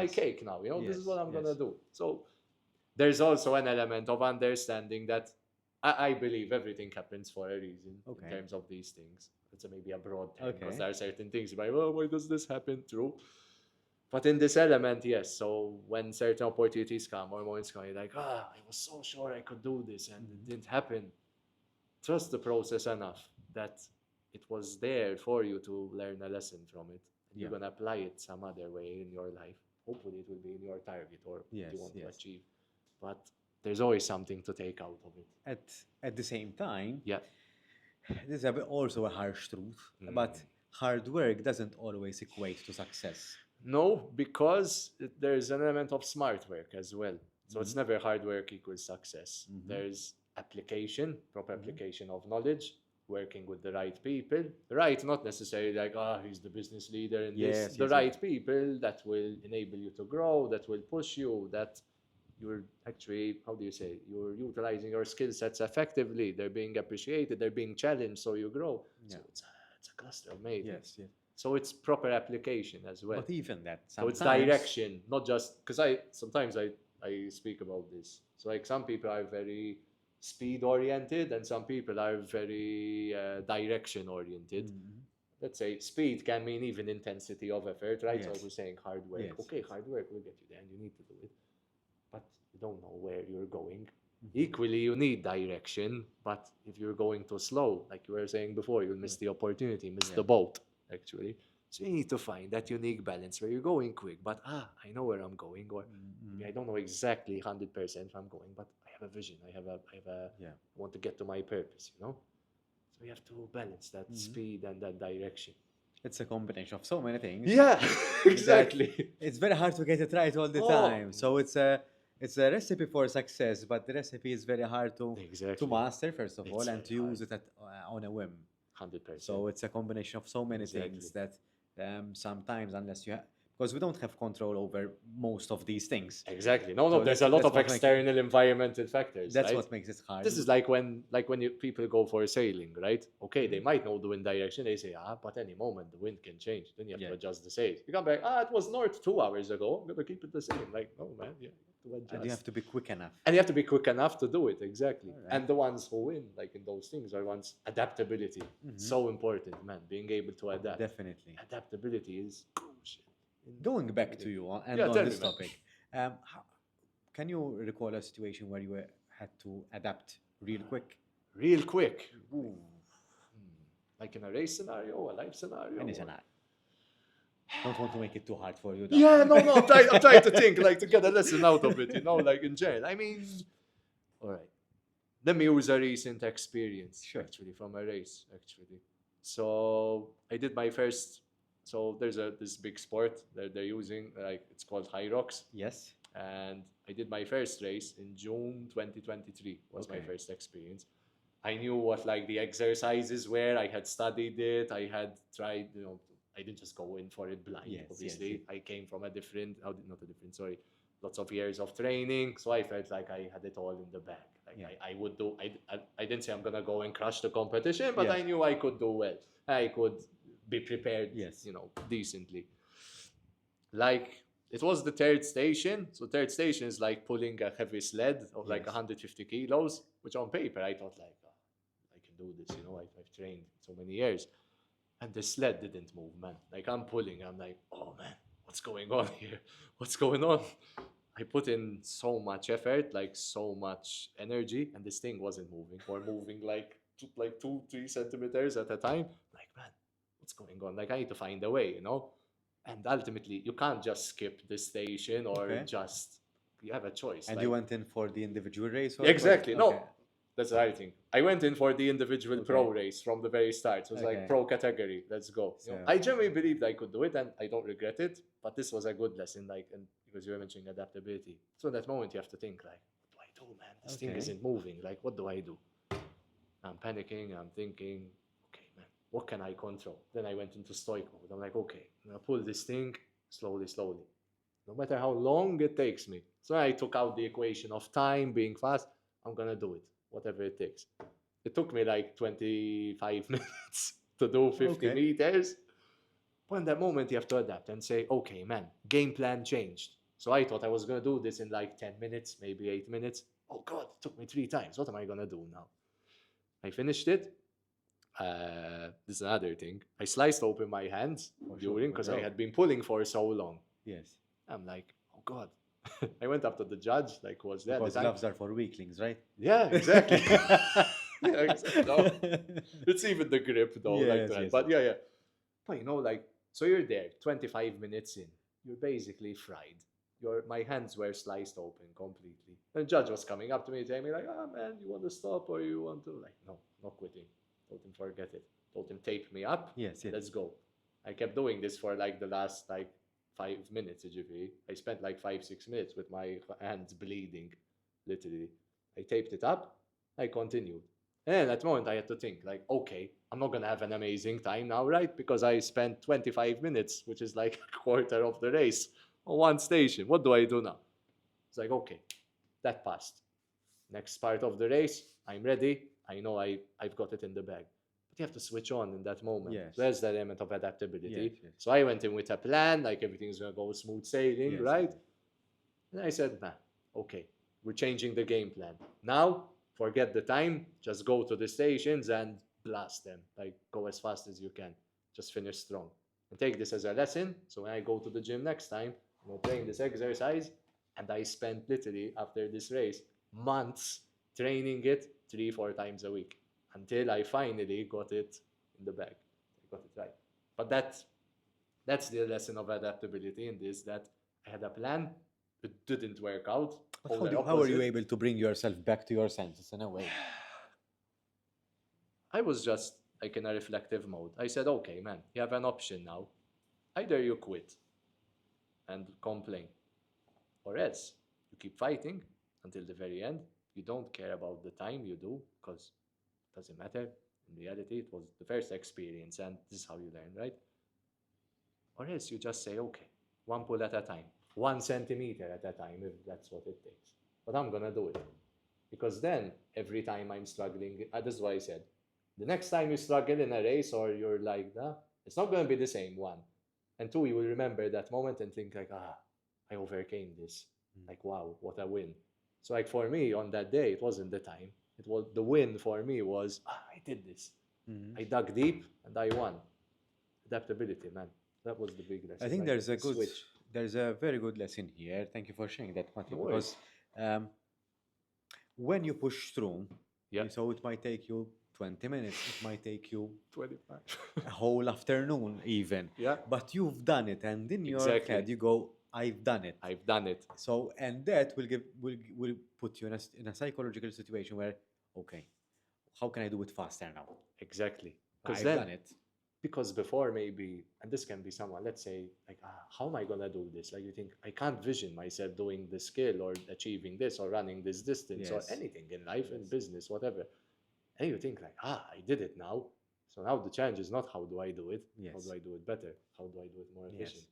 Yes. cake now. You know, this is Yes, what I'm yes. gonna do. So there's also an element of understanding that I believe everything happens for a reason Okay. in terms of these things. It's maybe a broad term because Okay. there are certain things you're like, well, why does this happen? True. But in this element, yes. So when certain opportunities come or moments come, you're like, I was so sure I could do this and it didn't happen. Trust the process enough that it was there for you to learn a lesson from it. And you're Yeah. going to apply it some other way in your life. Hopefully it will be in your target or what Yes, you want to yes. achieve. But there's always something to take out of it. At the same time, Yeah. this is also a harsh truth, but hard work doesn't always equate to success. No, because there's an element of smart work as well. So it's never hard work equals success. There's application, proper application of knowledge, working with the right people. Right, not necessarily like, he's the business leader in Yes, this. The yes, right people that will enable you to grow, that will push you, that you're actually, how do you say, you're utilizing your skill sets effectively. They're being appreciated, they're being challenged, so you grow. Yeah. So it's a cluster of made. Yes, yes. So it's proper application as well. But even that, So it's sometimes- direction, not just because sometimes I speak about this. So like some people are very speed oriented and some people are very direction oriented. Let's say speed can mean even intensity of effort, right? So Yes. we're saying hard work. Yes, Okay, hard work will get you there and you need to do it. But you don't know where you're going. Equally, you need direction, but if you're going too slow, like you were saying before, you'll miss the opportunity, miss the boat, actually. So you need to find that unique balance where you're going quick, but I know where I'm going, or maybe I don't know exactly 100% where I'm going, but I have a vision. I want to get to my purpose, you know? So you have to balance that speed and that direction. It's a combination of so many things. Yeah, exactly. It's very hard to get it right all the time. So it's a recipe for success, but the recipe is very hard to master, first of all, and to use it on a whim. 100%. So it's a combination of so many things that sometimes, unless you have, because we don't have control over most of these things. Exactly. No, So there's a lot that's of what makes- external environmental factors. That's right? what makes it hard. This is like when people go for sailing, right? Okay, they might know the wind direction. They say, but any moment the wind can change. Then you have to adjust the sails. You come back, it was north 2 hours ago. I'm gonna keep it the same. Like, no, man, you have to adjust. And you have to be quick enough. And you have to be quick enough to do it, exactly. Alright. And the ones who win, like in those things, are ones adaptability. So important, man. Being able to adapt. Definitely. Adaptability is crucial. Going back to you and Yeah, on tell this me, man. topic, can you recall a situation where you had to adapt real quick? Real quick. Ooh. Like in a race scenario, a life scenario. Any or- scenario. Don't want to make it too hard for you. Yeah, no, I'm trying to think, like, to get a lesson out of it, like in jail. I mean, all right. Let me use a recent experience, Sure. actually, from a race, actually. So I did my first, so there's this big sport that they're using, like, it's called Hyrox. Yes. And I did my first race in June 2023, was my Okay. first experience. I knew what, like, the exercises were. I had studied it. I had tried, I didn't just go in for it blind, Yes, obviously. yes. I came from sorry, lots of years of training. So I felt like I had it all in the bag. Like, Yeah. I would do, I didn't say I'm going to go and crush the competition, but Yeah. I knew I could do well. I could be prepared, Yes. decently. Like, it was the third station. So third station is like pulling a heavy sled of like Yes. 150 kilos, which on paper I thought, like, I can do this, I've trained so many years. And the sled didn't move, man. Like, I'm pulling, I'm like, oh man, what's going on here? What's going on? I put in so much effort, like so much energy, and this thing wasn't moving, or moving like 2-3 centimeters at a time. Like, man, what's going on? Like, I need to find a way, And ultimately, you can't just skip the station or Okay. you have a choice. And like, you went in for the individual race? Or exactly. Okay. No, that's the right thing. I went in for the individual pro race from the very start. So it was Okay. like pro category. Let's go. So- I genuinely believed I could do it, and I don't regret it. But this was a good lesson, and because you were mentioning adaptability. So in that moment, you have to think, like, what do I do, man? This thing Okay. isn't moving. Like, what do I do? I'm panicking. I'm thinking, okay, man, what can I control? Then I went into stoic mode. I'm like, okay, I'm gonna pull this thing slowly, slowly, no matter how long it takes me. So I took out the equation of time being fast. I'm gonna do it, whatever it takes. It took me like 25 minutes to do 50 Okay. meters. But in that moment, you have to adapt and say, okay, man, game plan changed. So I thought I was gonna do this in like 10 minutes, maybe 8 minutes. Oh God, it took me 3 times. What am I gonna do now? I finished it. This is another thing. I sliced open my hands during, because I had been pulling for so long. Yes. I'm like, oh God. I went up to the judge, like, was there? Because gloves are for weaklings, right? Yeah, exactly. Yeah, exactly. No, it's even the grip, though. Yes, that. yes, But yes. yeah. But so you're there, 25 minutes in. You're basically fried. My hands were sliced open completely. And the judge was coming up to me, telling me, like, oh man, you want to stop or you want to? Like, no, not quitting. Told him, forget it. Told him, tape me up. Yes, yes. Let's go. I kept doing this for like the last 5 minutes. I spent like 5-6 minutes with my hands bleeding, literally. I taped it up. I continued. And at that moment, I had to think, like, okay, I'm not going to have an amazing time now, right? Because I spent 25 minutes, which is like a quarter of the race, on one station. What do I do now? It's like, okay, that passed. Next part of the race, I'm ready. I know I've got it in the bag. But you have to switch on in that moment. Yes. So there's that element of adaptability. Yes, yes. So I went in with a plan, like everything's going to go smooth sailing, Yes, right? yes. And I said, nah, okay, we're changing the game plan. Now, forget the time, just go to the stations and blast them. Like, go as fast as you can. Just finish strong. And take this as a lesson. So when I go to the gym next time, playing this exercise, and I spent literally, after this race, months training it 3-4 times a week until I finally got it in the bag. I got it right. But that's the lesson of adaptability in this, that I had a plan, it didn't work out. But how are you able to bring yourself back to your senses in a way? I was just like in a reflective mode. I said, okay, man, you have an option now. Either you quit and complain, or else you keep fighting until the very end. You don't care about the time you do, because it doesn't matter. In reality, it was the first experience, and this is how you learn, right? Or else you just say, okay, one pull at a time, 1 centimeter at a time, if that's what it takes. But I'm gonna do it. Because then, every time I'm struggling, that's why I said, the next time you struggle in a race or you're like that, it's not gonna be the same, 1. And 2, you will remember that moment and think like, I overcame this. Like, wow, what a win. So like for me on that day, it wasn't the time. It was the win for me was, I did this. I dug deep and I won. Adaptability, man. That was the big lesson. I think like there's there's a very good lesson here. Thank you for sharing that, Matti, No because when you push through, Yeah. so it might take you 20 minutes, it might take you 25. a whole afternoon even. Yeah. But you've done it, and in your Exactly. head you go, I've done it. I've done it. So, and that will put you in a psychological situation where, okay, how can I do it faster now? Exactly. I've done it. Because before maybe, and this can be someone, let's say, like, how am I gonna do this? Like, you think, I can't vision myself doing this skill or achieving this or running this distance or Yes. anything in life, in Yes. business, whatever. And you think like, I did it now. So now the challenge is not how do I do it? Yes. How do I do it better? How do I do it more Yes. efficient?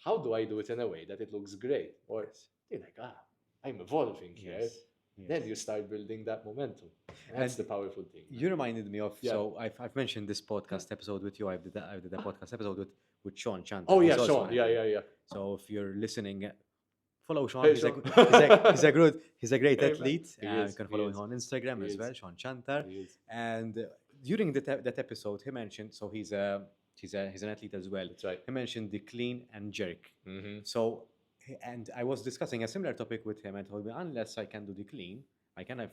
How do I do it in a way that it looks great? Or you're like, I'm evolving here. Yes. Then you start building that momentum. And that's the powerful thing. You reminded me of, Yeah. so I've mentioned this podcast episode with you. I did a podcast episode with Sean Chanter. Oh He's yeah, also Sean. an Yeah, athlete. yeah. So if you're listening, follow Sean. Hey, He's, Sean. he's a great Hey, man. athlete. He You is, can he follow is. him on Instagram He as is. well, Sean Chanter. He is. And during that episode, he mentioned, so he's an athlete as well. That's right. He mentioned the clean and jerk. Mm-hmm. So, and I was discussing a similar topic with him, and told me, unless I can do the clean, I can, if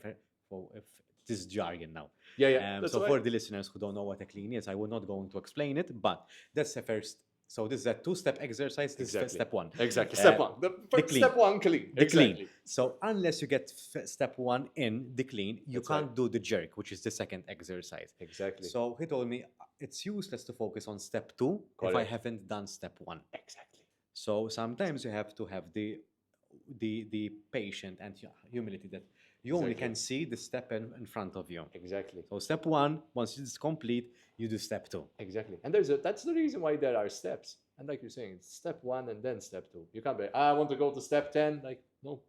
this is jargon now. Yeah. So for the listeners who don't know what a clean is, I will not going to explain it, but that's the first. So this is a 2-step exercise. This is step 1. Exactly. Step 1. The clean. Step 1, clean. The Exactly. clean. So unless you get step 1 in the clean, you That's can't right. do the jerk, which is the second exercise. Exactly. So he told me it's useless to focus on step 2 if I Correct. haven't done step 1. Exactly. So sometimes you have to have the patient and humility that you only Exactly. can see the step in front of you. Exactly. So step 1, once it's complete, you do step 2. Exactly. And that's the reason why there are steps. And like you're saying, it's step 1 and then step 2. You can't be, I want to go to step 10. Like, no.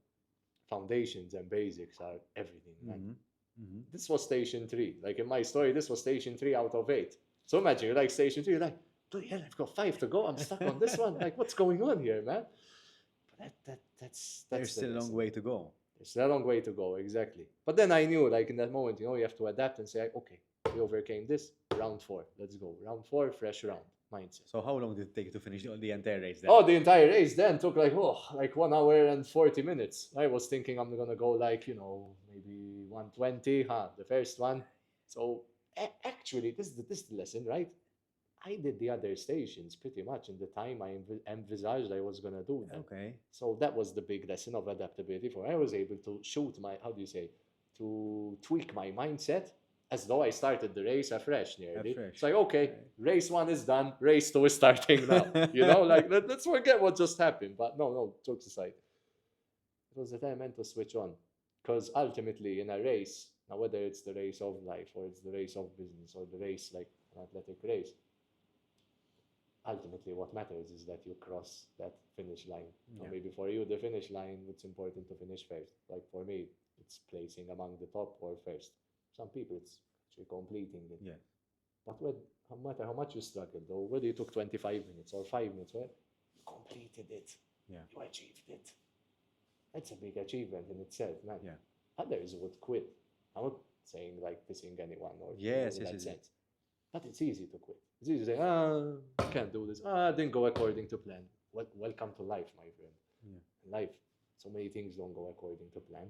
Foundations and basics are everything, man. Mm-hmm. Mm-hmm. This was station 3. Like in my story, this was station 3 out of 8. So imagine you're like station 3, you're like, bloody hell, I've got 5 to go. I'm stuck on this one. Like, what's going on here, man? But that's There's still a long way to go. There's a long way to go, exactly. But then I knew, like in that moment, you have to adapt and say, okay, we overcame this. Round 4, let's go. Round 4, fresh round. Mindset. So how long did it take to finish the entire race then? Oh, the entire race then took like 1 hour and 40 minutes. I was thinking I'm gonna go like, maybe 120, the first one. So actually, this is the lesson, right? I did the other stations pretty much in the time I envisaged I was gonna do them. Okay. So that was the big lesson of adaptability. For I was able to to tweak my mindset as though I started the race afresh nearly. It's like, okay, race 1 is done, race 2 is starting now. Like let's forget what just happened. But no, jokes aside. It was the time I meant to switch on. Because ultimately in a race, now whether it's the race of life or it's the race of business or the race like an athletic race, ultimately what matters is that you cross that finish line. Yeah. Or maybe for you, the finish line, it's important to finish first. Like for me, it's placing among the top or first. Some people, it's actually completing it. Yeah. But no matter how much you struggled, or whether you took 25 minutes or 5 minutes, you completed it. Yeah. You achieved it. That's a big achievement in itself, man. Yeah. Others would quit. I'm not saying like dissing anyone or yes, in that sense. But it's easy to quit. It's easy to say, I can't do this. Didn't go according to plan. Welcome to life, my friend. Yeah. In life, so many things don't go according to plan.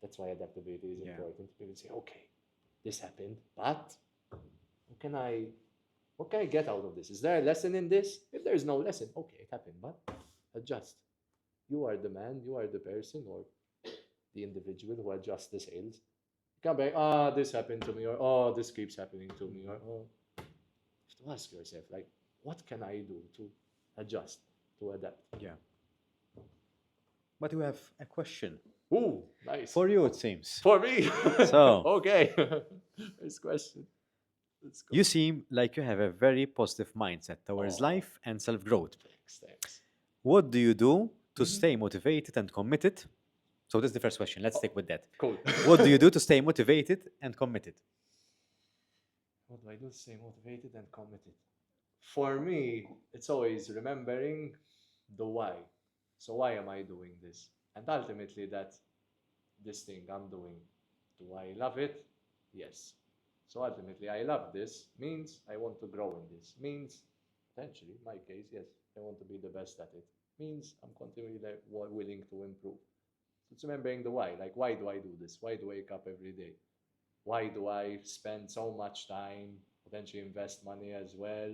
That's why adaptability is important. People say, okay, this happened, but what can I get out of this? Is there a lesson in this? If there is no lesson, okay, it happened, but adjust. You are the man, you are the person, or the individual who adjusts the sails. You can't be like, this happened to me, or this keeps happening to me, or you have to ask yourself, like, what can I do to adjust, to adapt? Yeah. But you have a question. Ooh, nice. For you, it seems. For me? So. Okay. First question. Let's go. You seem like you have a very positive mindset towards life and self-growth. Thanks. What do you do to stay motivated and committed? So this is the first question. Let's stick with that. Cool. What do you do to stay motivated and committed? What do I do to stay motivated and committed? For me, it's always remembering the why. So why am I doing this? And ultimately this thing I'm doing, do I love it? Yes. So ultimately I love this, means I want to grow in this, means potentially, in my case, yes, I want to be the best at it, means I'm continually willing to improve. So it's remembering the why, like why do I do this? Why do I wake up every day? why do I spend so much time, potentially invest money as well,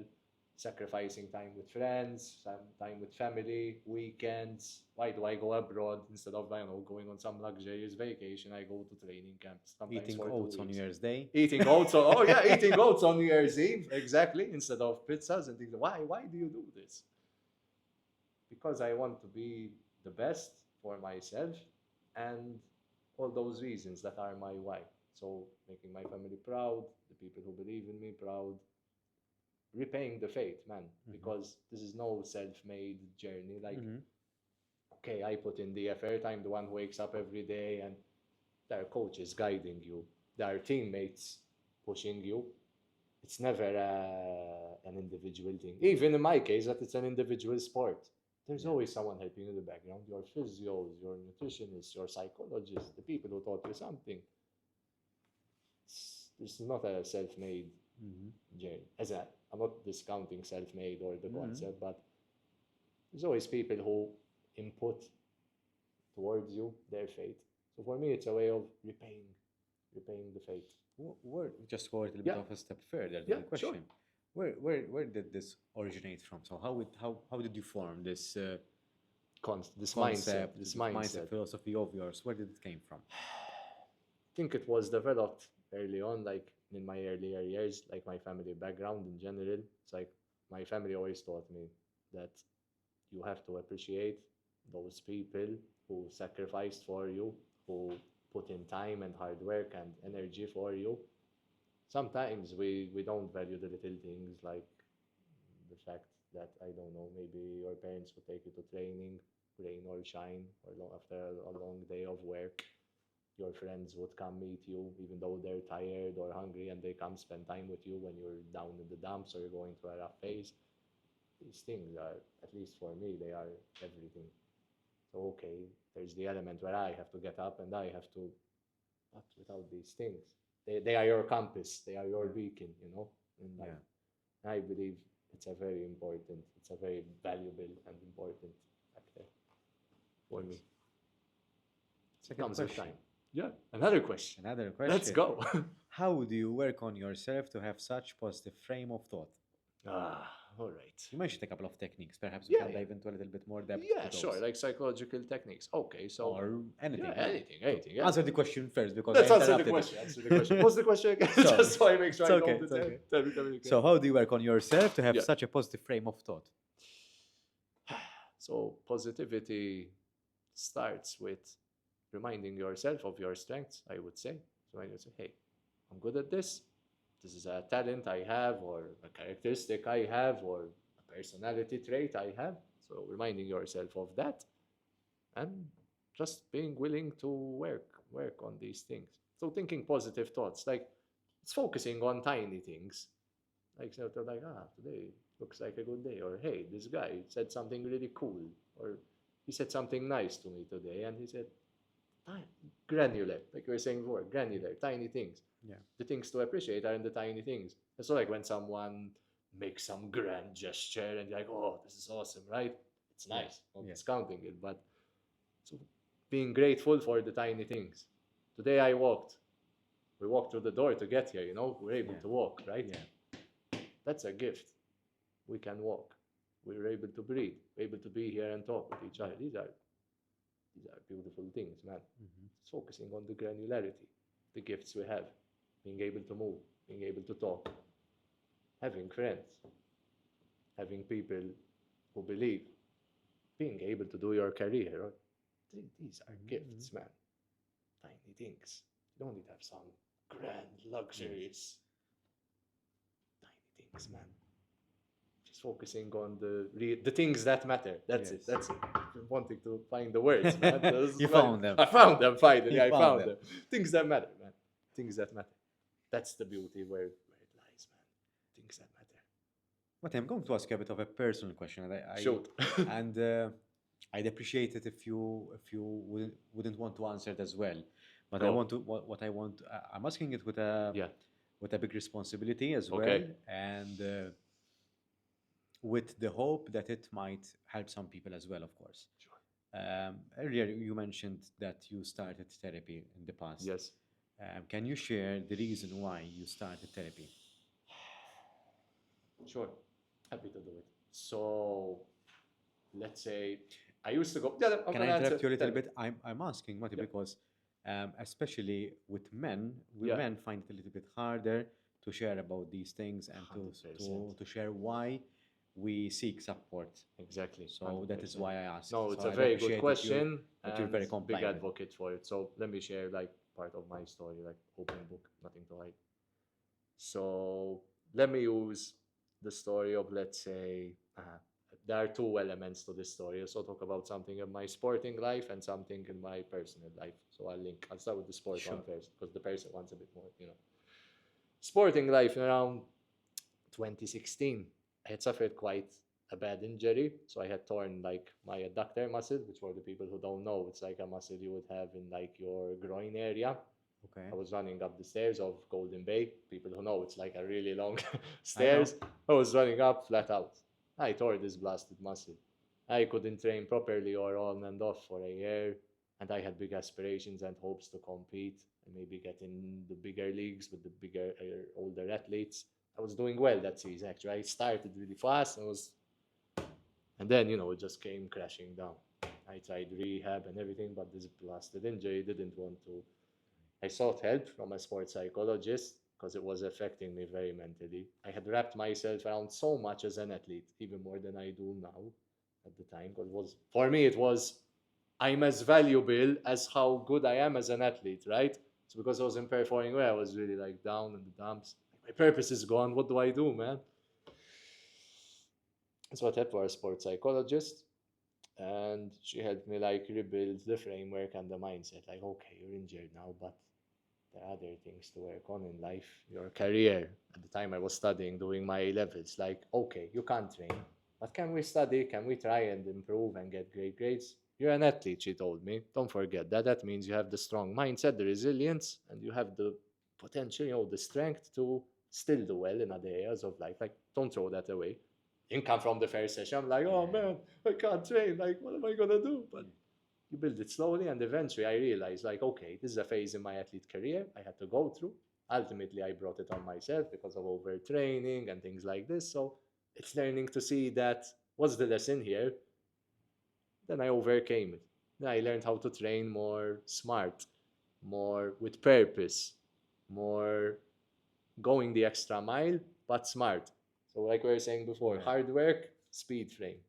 sacrificing time with friends, some time with family, weekends? Why do I go abroad instead of, I don't know, going on some luxurious vacation? I go to training camps, sometimes Eating for oats 2 on New weeks. Year's Day. Eating oats on, oh yeah, eating oats on New Year's Eve, exactly, instead of pizzas and things. Why do you do this? Because I want to be the best for myself and all those reasons that are my why. So making my family proud, the people who believe in me proud, repaying the faith, man, because this is no self-made journey. Like, okay, I put in the effort, I'm the one who wakes up every day, and there are coaches guiding you, there are teammates pushing you. It's never an individual thing. Even in my case, that it's an individual sport. There's always someone helping you in the background. Your physios, your nutritionists, your psychologists, the people who taught you something. This is not a self-made journey. I'm not discounting self-made or the concept, but there's always people who input towards you their faith. So for me, it's a way of repaying the faith. Just go a little bit of a step further to the question. Sure. Where did this originate from? So how did you form this this concept, this mindset philosophy of yours? Where did it came from? I think it was developed early on, like in my earlier years, like my family background in general. It's like my family always taught me that you have to appreciate those people who sacrificed for you, who put in time and hard work and energy for you. Sometimes we don't value the little things, like the fact that, I don't know, maybe your parents would take you to training, rain or shine, or after a long day of work. Your friends would come meet you even though they're tired or hungry, and they come spend time with you when you're down in the dumps or you're going through a rough phase. These things are, at least for me, they are everything. So okay, there's the element where I have to get up and I have to, but without these things, they are your compass, they are your beacon, in life. I believe it's a very valuable and important factor for me. Second question. Yeah, another question. Let's go. How do you work on yourself to have such positive frame of thought? All right. You mentioned a couple of techniques. Perhaps we can dive into a little bit more depth. Yeah, sure. Like psychological techniques. Okay, so or anything. Yeah, anything. Yeah. Answer the question first, because let's answer the question. What's the question again? Just so I make sure I know the okay. Tell me. So how do you work on yourself to have such a positive frame of thought? So positivity starts with reminding yourself of your strengths, I would say. So when you say, hey, I'm good at this. This is a talent I have, or a characteristic I have, or a personality trait I have. So reminding yourself of that, and just being willing to work on these things. So thinking positive thoughts, like it's focusing on tiny things, like sort of like, today looks like a good day, or hey, this guy said something really cool, or he said something nice to me today, and he said, granular, like we were saying before, granular, tiny things. Yeah. The things to appreciate are in the tiny things. And so like when someone makes some grand gesture and you're like, oh, this is awesome, right? It's nice. Not discounting it, but so being grateful for the tiny things. Today we walked through the door to get here, we're able to walk, right? Yeah. That's a gift. We can walk. We're able to breathe. We're able to be here and talk with each other. These are beautiful things, man. It's focusing on the granularity, the gifts we have, being able to move, being able to talk, having friends, having people who believe, being able to do your career. These are gifts, man. Tiny things. You don't need to have some grand, luxurious, tiny things, man. Just focusing on the things that matter. That's it. I'm wanting to find the words, man. You found them. I found them finally. I found them. them. Things that matter, man. Things that matter. That's the beauty where it lies, man. Things that matter. But I'm going to ask you a bit of a personal question. Shoot. And I'd appreciate it if you wouldn't want to answer it as well. But I'm asking it with a big responsibility as well, and with the hope that it might help some people as well, of course. Sure. Earlier you mentioned that you started therapy in the past. Yes. Can you share the reason why you started therapy? Sure, happy to do it. So let's say I used to go. Yeah, I'm Can I gonna answer. interrupt you a Tell little me. bit? I'm asking, Mati, Yeah, because especially with men, we yeah, men find it a little bit harder to share about these things and 100%. to share why we seek support. Exactly, So that is 100%. why I asked. No, So it's a I'd very good appreciate if question that you're and very big compliant with. advocate for it. So let me share like part of my story, like open book, nothing to hide. So let me use the story of, let's say, there are two elements to this story. So I'll talk about something in my sporting life and something in my personal life. So I'll link. I'll start with the sport one Sure. first because the personal one's a bit more, Sporting life around 2016, I had suffered quite a bad injury. So I had torn like my adductor muscle, which for the people who don't know, it's like a muscle you would have in like your groin area. Okay. I was running up the stairs of Golden Bay. People who know it's like a really long I know. stairs. I was running up flat out. I tore this blasted muscle. I couldn't train properly or on and off for a year, and I had big aspirations and hopes to compete and maybe get in the bigger leagues with the bigger, older athletes. I was doing well that season. Actually, I started really fast and then it just came crashing down. I tried rehab and everything, but this blasted injury didn't want to. I sought help from a sports psychologist because it was affecting me very mentally. I had wrapped myself around so much as an athlete, even more than I do now at the time. Because for me, it was I'm as valuable as how good I am as an athlete, right? So because I wasn't performing well, I was really like down in the dumps. My purpose is gone. What do I do, man? So I went to a sports psychologist, and she helped me like rebuild the framework and the mindset. Like, okay, you're injured now, but there are other things to work on in life, your career. At the time I was studying, doing my levels, like, okay, you can't train, but can we study? Can we try and improve and get great grades? You're an athlete, she told me. Don't forget that. That means you have the strong mindset, the resilience, and you have the potential, the strength to still do well in other areas of life. Like, don't throw that away. Didn't come from the first session. I'm like, oh Yeah. man, I can't train. Like, what am I gonna do? But you build it slowly, and eventually I realized, like, okay, this is a phase in my athlete career I had to go through. Ultimately I brought it on myself because of overtraining and things like this. So it's learning to see that what's the lesson here. Then I overcame it. Then I learned how to train more smart, more with purpose, more going the extra mile, but smart. So like we were saying before, Yeah. hard work, speed frame,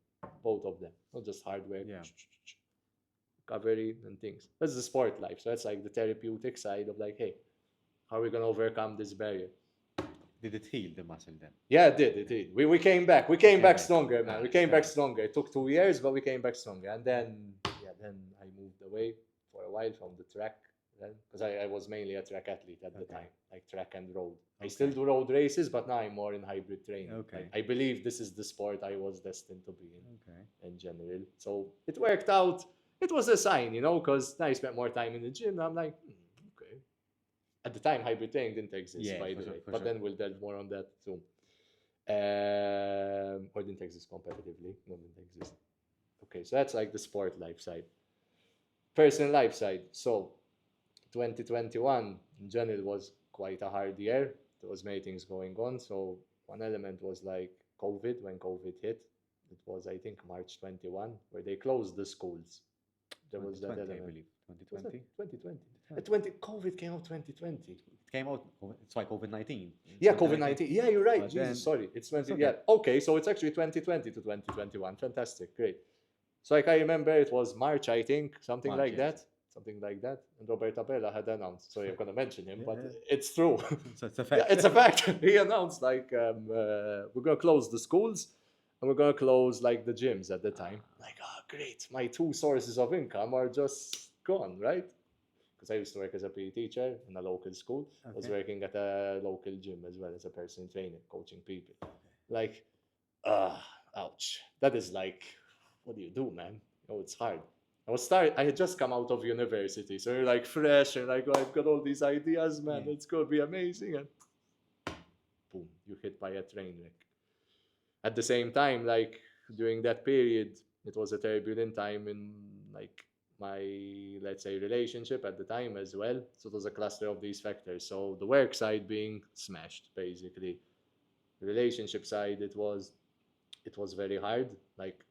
both of them, not just hard work, Yeah. recovery and things. That's the sport life. So that's like the therapeutic side of like, hey, how are we gonna overcome this barrier? Did it heal the muscle then? Yeah, it did. It did. We came back. We came back back. stronger, man. We Nice, came back nice. stronger. It took 2 years, but we came back stronger. And then I moved away for a while from the track. Because I was mainly a track athlete at the Okay. time, like track and road. I still do road races, but now I'm more in hybrid training. Okay. Like, I believe this is the sport I was destined to be Okay. in general. So it worked out. It was a sign, because now I spent more time in the gym. I'm like, okay. At the time, hybrid training didn't exist, Yeah, by for the sure, way. for But sure. then we'll delve more on that soon. Or didn't exist competitively. No, didn't exist. Okay, so that's like the sport life side. Personal life side. So 2021 in general was quite a hard year. There was many things going on. So one element was like COVID. When COVID hit, it was I think March 21, where they closed the schools. There was that 2020, I element. believe. Was that 2020. 2020? COVID came out 2020. It came out. It's why COVID-19. Yeah, COVID-19. Yeah, you're right. But Jesus, then sorry. It's 20. okay. Yeah. Okay, so it's actually 2020 to 2021. Fantastic. Great. So like I remember it was March, I think, something March, like yes. that. Something like that. And Roberto Bella had announced. Sorry, I'm gonna mention him, but Yeah. it's true. So it's a Yeah, fact. it's a fact. He announced like we're gonna close the schools and we're gonna close like the gyms at the time. Like, oh great, my two sources of income are just gone, right? Because I used to work as a PE teacher in a local school. I was Okay. working at a local gym as well as a personal trainer, coaching people. Like, ouch. That is like, what do you do, man? It's hard. I had just come out of university, so you're like fresh and like, oh, I've got all these ideas, man. Yeah. It's gonna be amazing, and boom, you hit by a train wreck. At the same time, like during that period, it was a turbulent time in like my, let's say, relationship at the time as well. So it was a cluster of these factors. So the work side being smashed, basically. The relationship side, it was very hard. Like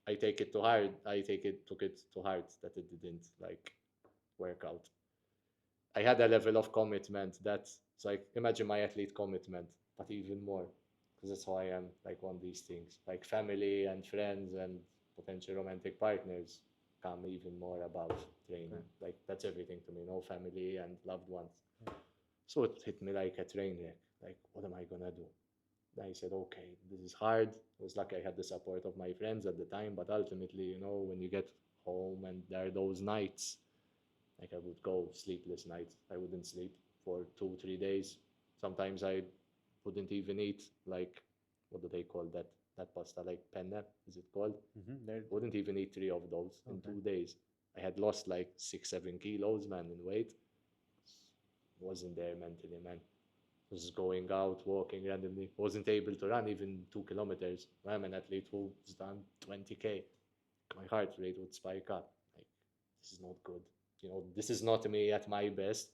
I took it to heart that it didn't like work out. I had a level of commitment that's like, imagine my athlete commitment, but even more, because that's how I am, like on these things, like family and friends and potential romantic partners come even more above training. Like that's everything to me, no family and loved ones. So it hit me like a train wreck. Like, what am I gonna do? I said, okay, this is hard. I was lucky I had the support of my friends at the time, but ultimately, you know, when you get home and there are those nights, like I would go sleepless nights. I wouldn't sleep for 2, 3 days. Sometimes I wouldn't even eat. Like, what do they call that? That pasta, like penne, is it called? Wouldn't even eat 3 of those in 2 days. I had lost like 6, 7 kilos, man, in weight. Wasn't there mentally, man. Was going out, walking randomly. Wasn't able to run even 2 kilometers. I'm an athlete who's done 20K. My heart rate would spike up. Like, this is not good. You know, this is not me at my best.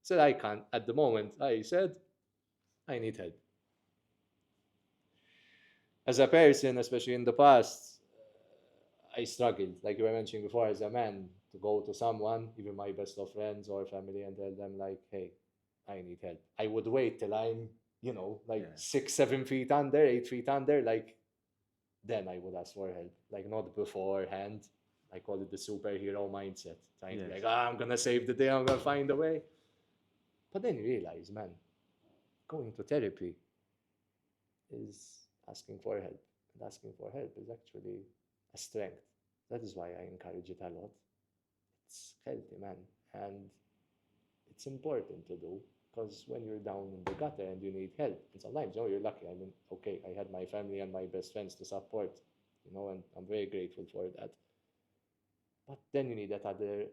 So I can't, at the moment, I said, I need help. As a person, especially in the past, I struggled, like you were mentioning before, as a man, to go to someone, even my best of friends or family, and tell them, like, hey, I need help. I would wait till I'm, you know, like 6, 7 feet under, 8 feet under, like, then I would ask for help, like, not beforehand. I call it the superhero mindset. Trying to be like, I'm gonna save the day, I'm gonna find a way. But then you realize, man, going to therapy is asking for help. And asking for help is actually a strength. That is why I encourage it a lot. It's healthy, man. And it's important to do, because when you're down in the gutter and you need help, and sometimes, you know, you're lucky. I mean, okay, I had my family and my best friends to support, you know, and I'm very grateful for that. But then you need that added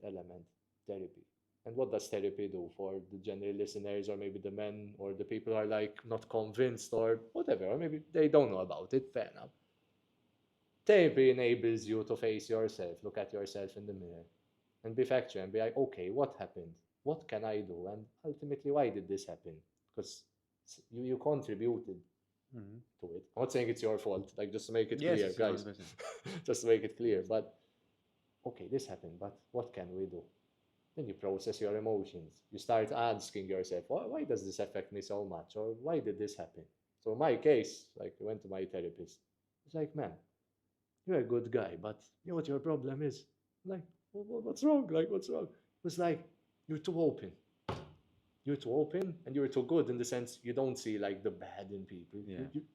element, therapy. And what does therapy do for the general listeners, or maybe the men, or the people who are like not convinced, or whatever, or maybe they don't know about it? Fair enough. Therapy enables you to face yourself, look at yourself in the mirror, and be factual and be like, okay, what happened? What can I do? And ultimately, why did this happen? Because you contributed to it. I'm not saying it's your fault, like, just to make it clear, guys. Just to make it clear. But okay, this happened, but what can we do? Then you process your emotions. You start asking yourself, why does this affect me so much? Or why did this happen? So in my case, like, I went to my therapist. It's like, man, you're a good guy, but you know what your problem is? I'm like, what's wrong? Like, what's wrong? It was like, you're too open. You're too open and you're too good, in the sense you don't see like the bad in people.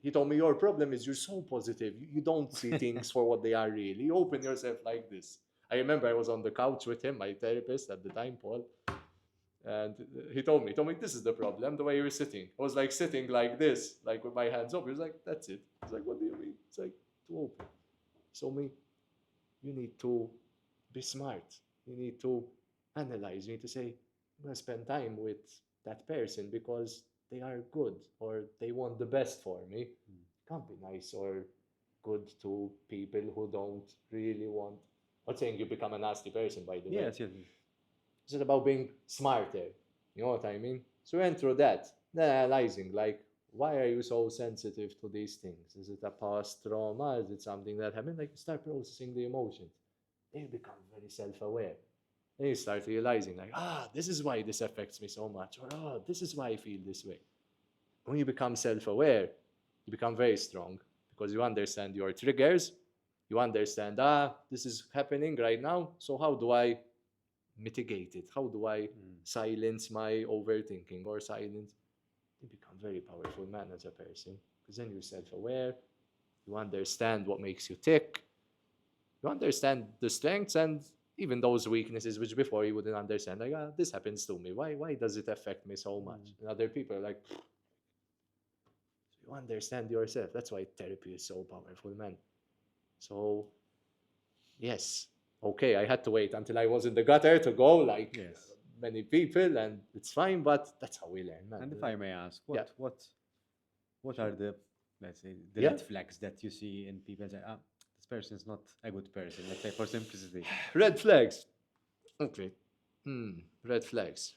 He told me, your problem is you're so positive. You don't see things for what they are really. You open yourself like this. I remember I was on the couch with him, my therapist at the time, Paul, and he told me, this is the problem, the way you're sitting. I was like sitting like this, like with my hands up. He was like, that's it. I was like, what do you mean? It's like, too open. So you need to be smart. You need to analyze. You need to say, I'm going to spend time with that person because they are good, or they want the best for me. Can't be nice or good to people who don't really want. I'm not saying you become a nasty person, by the way. Yes. It's just about being smarter. You know what I mean? So we went through that. Then analyzing, like, why are you so sensitive to these things? Is it a past trauma? Is it something that happened? Like, you start processing the emotions. Then you become very self-aware. Then you start realizing, like, this is why this affects me so much, or this is why I feel this way. When you become self-aware, you become very strong, because you understand your triggers. You understand, this is happening right now, so how do I mitigate it? How do I silence my overthinking, or silence? You become very powerful man as a person, because then you're self-aware. You understand what makes you tick. You understand the strengths and even those weaknesses which before you wouldn't understand. Like, this happens to me. Why does it affect me so much? And other people are like, you understand yourself. That's why therapy is so powerful, man. So, yes, okay, I had to wait until I was in the gutter to go, like many people, and it's fine, but that's how we learn, man. And if I may ask, what are the, let's say, the red flags that you see in people? Say, person is not a good person, let's say for simplicity. Red flags. Okay. Red flags.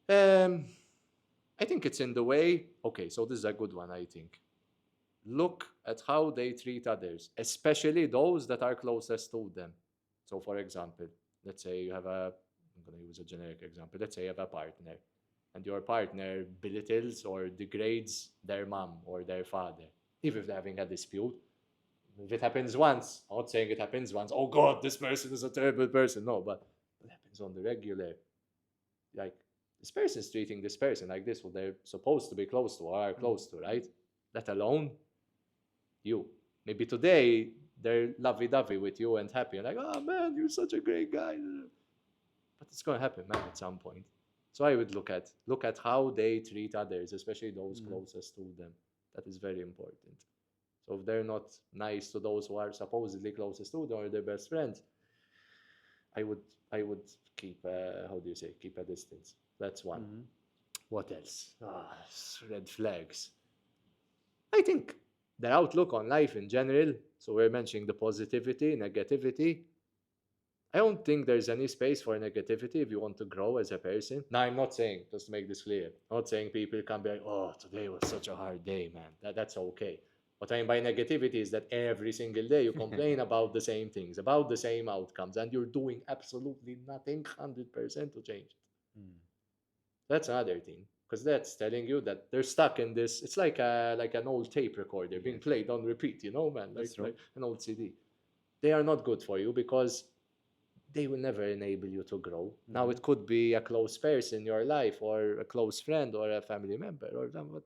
I think it's in the way. Okay, so this is a good one, I think. Look at how they treat others, especially those that are closest to them. So, for example, let's say you have I'm going to use a generic example. Let's say you have a partner, and your partner belittles or degrades their mom or their father, even if they're having a dispute. If it happens once, I'm not saying it happens once, oh God, this person is a terrible person. No, but it happens on the regular. Like, this person is treating this person like this, who they're supposed to be close to or are close to, right? Let alone you. Maybe today they're lovey-dovey with you and happy and like, oh man, you're such a great guy. But it's going to happen, man, at some point. So I would look at how they treat others, especially those closest to them. That is very important. So if they're not nice to those who are supposedly closest to them or their best friends, I would keep keep a distance. That's one. What else? Red flags. I think their outlook on life in general. So we're mentioning the positivity, negativity. I don't think there's any space for negativity if you want to grow as a person. Now, I'm not saying, just to make this clear, I'm not saying people can be like, oh, today was such a hard day, man. That's okay. What I mean by negativity is that every single day you complain about the same things, about the same outcomes, and you're doing absolutely nothing 100% to change it. That's another thing, because that's telling you that they're stuck in this. It's like an old tape recorder being played on repeat, man, like an old CD. They are not good for you because they will never enable you to grow. Now, it could be a close person in your life or a close friend or a family member or something, but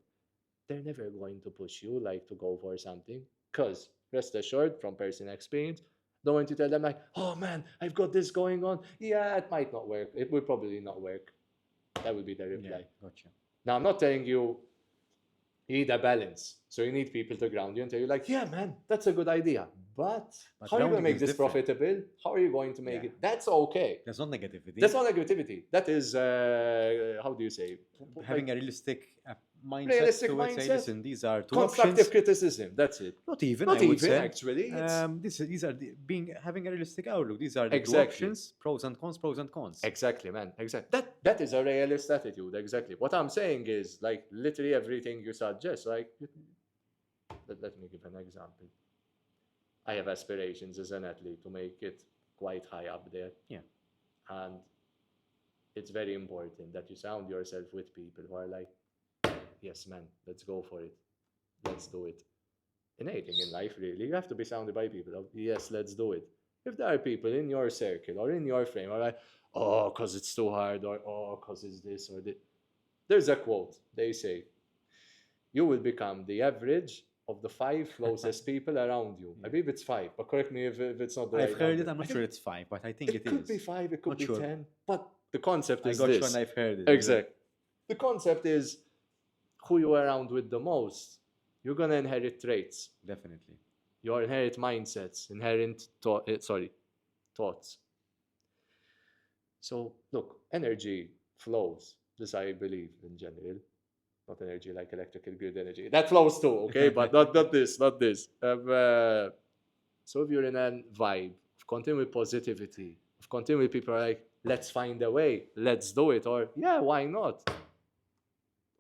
they're never going to push you like to go for something, because rest assured from personal experience, don't want to tell them like, oh man, I've got this going on. Yeah, it might not work. It will probably not work. That would be the reply. Yeah, gotcha. Now, I'm not telling you need a balance. So you need people to ground you and tell you like, yeah, man, that's a good idea. But how are you going to make this profitable? How are you going to make it? That's okay. That's not negativity. That's not negativity. That is, how do you say? Having a realistic mindset. Realistic to mindset. Say, listen, these are two constructive options. criticism. That's it. Not even actually. These are having a realistic outlook. These are the two options, pros and cons. Exactly, man. Exactly. That is a realist attitude. Exactly. What I'm saying is like literally everything you suggest. Like, let me give an example. I have aspirations as an athlete to make it quite high up there. Yeah. And it's very important that you surround yourself with people who are like, yes, man, let's go for it. Let's do it. In anything in life, really, you have to be surrounded by people of, yes, let's do it. If there are people in your circle or in your frame who are like, oh, because it's too hard, or oh, because it's this or this. There's a quote. They say, you will become the average of the 5 closest people around you. I believe it's 5, but correct me if it's not the right I've heard number. it. I'm not sure it's 5, but I think it is. It could be 5, it could Not be sure. 10. But the concept is I got this. you and I've heard it. Exactly. The concept is who you are around with the most. You're going to inherit traits. Definitely. You inherit mindsets, thoughts. So, look, energy flows. This I believe in general. Not energy like electrical grid energy. That flows too, okay? But not this. So if you're in a vibe of continual positivity, of continual people are like, let's find a way, let's do it, or yeah, why not?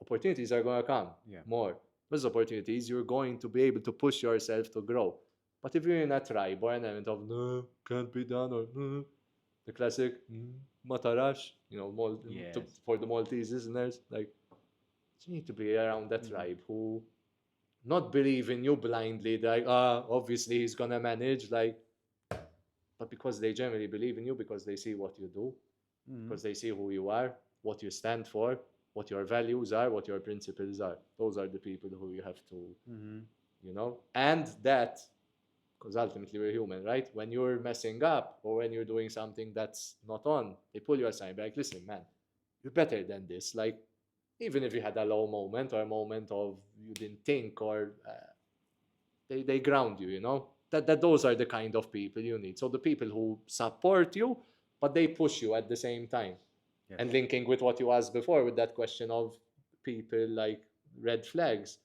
Opportunities are going to come more. Those opportunities, you're going to be able to push yourself to grow. But if you're in a tribe or an element of, no, can't be done, or the classic, matarash, for the Maltese listeners, like, you need to be around that tribe who not believe in you blindly, like, obviously he's going to manage, like, but because they generally believe in you, because they see what you do, because they see who you are, what you stand for, what your values are, what your principles are. Those are the people who you have to, and that, because ultimately we're human, right? When you're messing up or when you're doing something that's not on, they pull you aside, like, listen, man, you're better than this. Like, even if you had a low moment or a moment of you didn't think, or they ground you, that those are the kind of people you need. So the people who support you, but they push you at the same time. Yes. And linking with what you asked before with that question of people like red flags.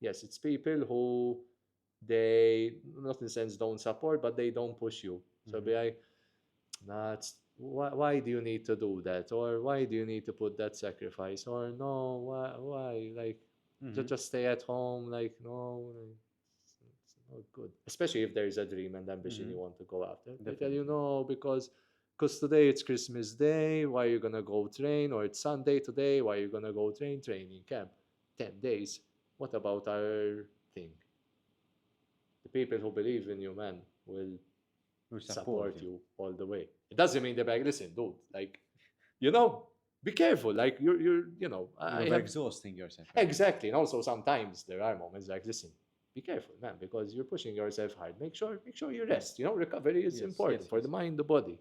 Yes, it's people who they, not in the sense don't support, but they don't push you. So be like, nah, why do you need to do that? Or why do you need to put that sacrifice? Or no, why? Like, just stay at home. Like, no, like, it's not good. Especially if there's a dream and ambition you want to go after. They tell you no, because today it's Christmas Day. Why are you gonna go train? Or it's Sunday today. Why are you gonna go training camp? 10 days. What about our thing? The people who believe in you, man, will We support you all the way. It doesn't mean they're like, listen, dude, like, you know, be careful. Like you're you know, You're exhausting yourself. Exactly. And also sometimes there are moments like, listen, be careful, man, because you're pushing yourself hard. Make sure you rest. You know, recovery is important for the mind, the body.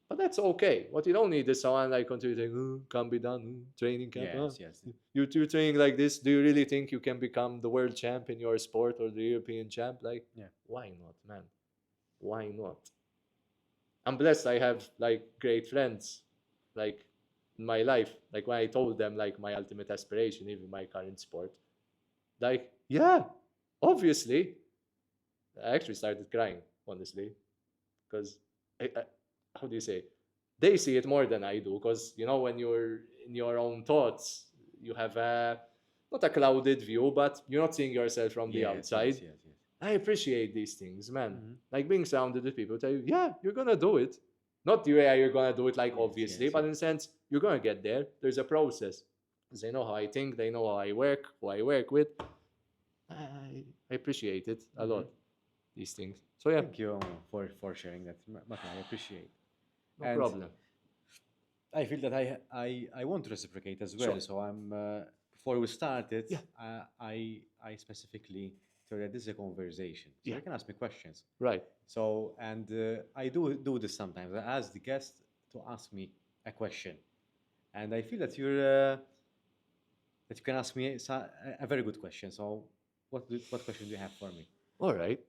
But that's okay. What you don't need is someone like continuing saying, can't be done, training camp. Yes. You're training like this. Do you really think you can become the world champ in your sport or the European champ? Like, why not, man? Why not? I'm blessed. I have like great friends, like in my life. Like when I told them like my ultimate aspiration, even my current sport, like yeah, obviously, I actually started crying honestly, because how do you say? They see it more than I do, because you know when you're in your own thoughts, you have a not a clouded view, but you're not seeing yourself from the outside. Yes. I appreciate these things, man. Like being surrounded with people who tell you, yeah, you're gonna do it. Not the way you're gonna do it, like obviously, but in a sense, you're gonna get there. There's a process. They know how I think, they know how I work, who I work with. I appreciate it a lot, these things. So yeah. Thank you for sharing that, Matti. I appreciate. No problem. I feel that I want to reciprocate as well. Sure. So I'm before we started, I specifically told that this is a conversation. So you can ask me questions. Right. So and I do this sometimes. I ask the guest to ask me a question, and I feel that you can ask me a very good question. So what question do you have for me? All right.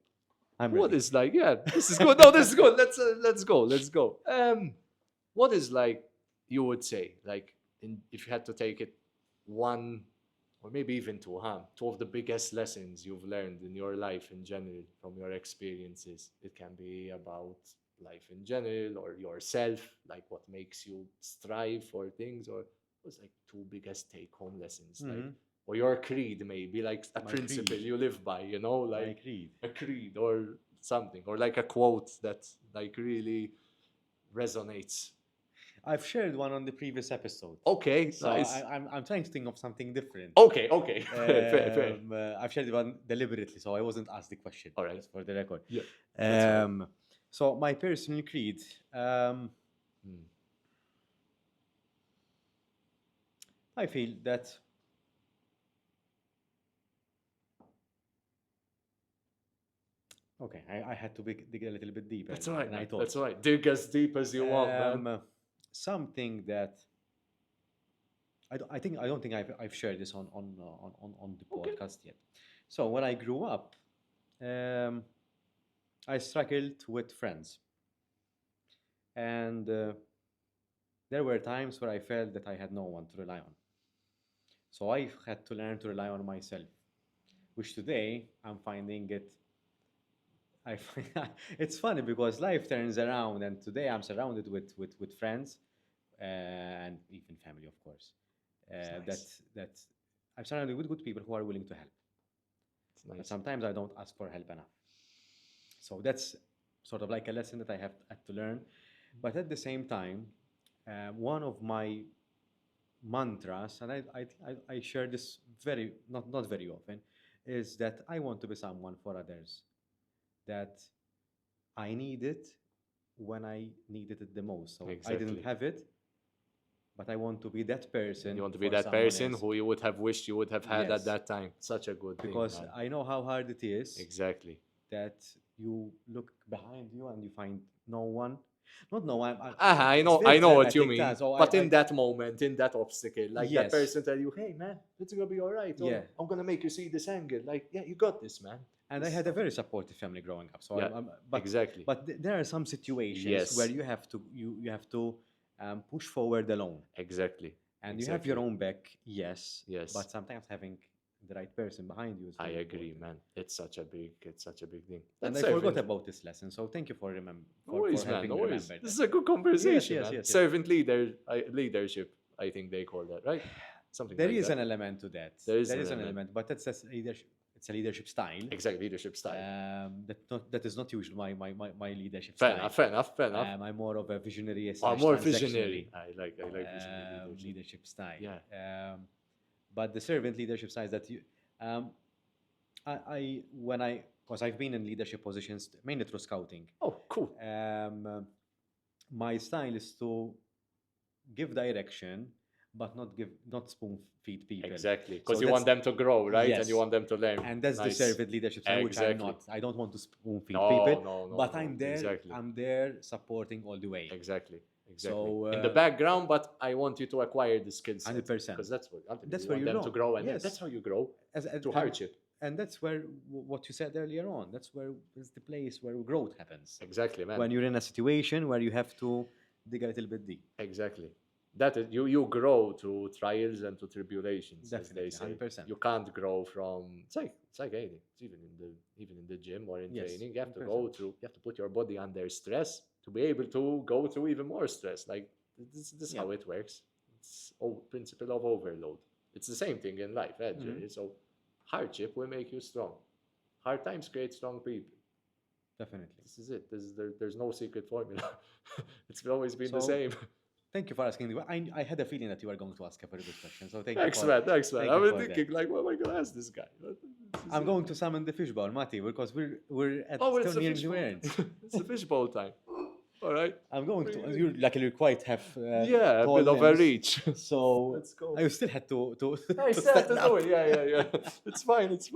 I'm what ready. is like? Yeah, this is good. No, this is good. Let's go. What is like you would say like if you had to take it one or maybe even two of the biggest lessons you've learned in your life in general from your experiences. It can be about life in general or yourself, like what makes you strive for things, or what's like two biggest take-home lessons, like or your creed, maybe like a principle you live by, you know, like a creed or something, or like a quote that like really resonates. I've shared one on the previous episode. Okay, so nice. I'm trying to think of something different. Okay. Fair. I've shared one deliberately, so I wasn't asked the question. All right. Just for the record. Yeah. So my personal creed. I feel that okay, I had to dig a little bit deeper. That's all right. than I thought. That's all right. Dig as deep as you want, man. Something that I don't think I've shared this on the podcast yet. So when I grew up, I struggled with friends, and there were times where I felt that I had no one to rely on. So I had to learn to rely on myself, which today I'm finding it. It's funny because life turns around, and today I'm surrounded with friends and even family, of course. Nice. That I'm surrounded with good people who are willing to help. Nice. But sometimes I don't ask for help enough. So that's sort of like a lesson that I have had to learn. But at the same time, one of my mantras, and I share this not very often, is that I want to be someone for others that I need it when I needed it the most. So I didn't have it, but I want to be that person. You want to be that person who you would have wished you would have had at that time. Such a good thing. Because I know how hard it is. Exactly. That you look behind you and you find no one. Not no one. I know what you mean. But in that moment, in that obstacle, like that person tell you, hey man, it's gonna be all right. Or, I'm gonna make you see this angle. Like, yeah, you got this, man. And I had a very supportive family growing up. So exactly. But there are some situations where you have to push forward alone. Exactly. And you have your own back, yes. But sometimes having the right person behind you is I very agree, important. man. It's such a big thing. And That's I forgot servant. about this lesson, so thank you for No worries, for man. helping No me worries. remember This that. is a good conversation, Yes, man. yes, yes. Servant leadership, I think they call that, right? Something There like is that. an element to that. There is There an is an element. element, but it's a leadership style. Exactly, leadership style. That is not usually my leadership Fair style. / Fair enough. I'm more of a visionary Or more / visionary. transactionary, I like visionary leadership style. Yeah. But the servant leadership style that you, because I've been in leadership positions mainly through scouting. Oh, cool. My style is to give direction, but not spoon feed people. Exactly, because So you want that's- them to grow, right? Yes. And you want them to learn. And that's the Nice. servant leadership style, which I'm Exactly. not. I don't want to spoon feed No, people, no, but no, I'm there. exactly. I'm there supporting all the way. Exactly. So, in the background, but I want you to acquire the skill set. 100%. Because that's what ultimately That's you where want you them to grow. grow, and Yes. that's how you grow through And- hardship. And that's where what you said earlier on. That's where is the place where growth happens. Exactly, man. When you're in a situation where you have to dig a little bit deep. Exactly. That is, you grow through trials and to tribulations, Definitely, as they say. 100%. You can't grow from it's like anything. It's even in the gym or in Yes, training. You have to 100%. go through. You have to put your body under stress to be able to go through even more stress. Like this is Yeah. how it works. It's principle of overload. It's the same thing in life, actually. So hardship will make you strong. Hard times create strong people. Definitely. This is it. There's no secret formula. It's always been the So, same. Thank you for asking. I had a feeling that you were going to ask a very good question. So thank you. Thanks, for, man. thank I you was for thinking, that. like, what am I going to ask this guy? I'm going to summon the fishbowl, Matti, because we're at Oh, it's the nearing the fishbowl. end. It's the fishbowl time. All right. I'm going to. You luckily quite have. Yeah, a tall bit of a limbs, reach. So Let's go. I still had to I to still have to stand do up. it. Yeah. It's fine. Let's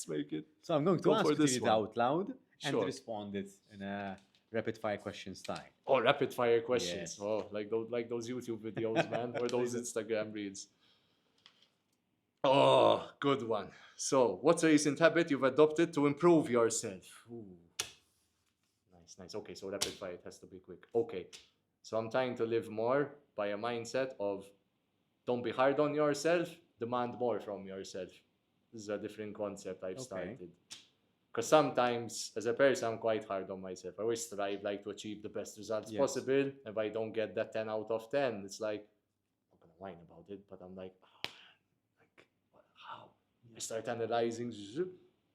make it. So I'm going to Go ask for you to this read it one. out loud and Sure. respond it in a rapid fire question style. Oh, rapid fire questions. Yes. Oh, like those YouTube videos, man, or those Instagram reels. Oh, good one. So, what's a recent habit you've adopted to improve yourself? Ooh. Nice. Okay, so rapid fire, it has to be quick. Okay, so I'm trying to live more by a mindset of don't be hard on yourself, demand more from yourself. This is a different concept I've started. Because sometimes, as a person, I'm quite hard on myself. I always strive to achieve the best results possible. If I don't get that 10 out of 10, it's like, I'm not going to whine about it, but I'm like, oh, man, how? I start analyzing.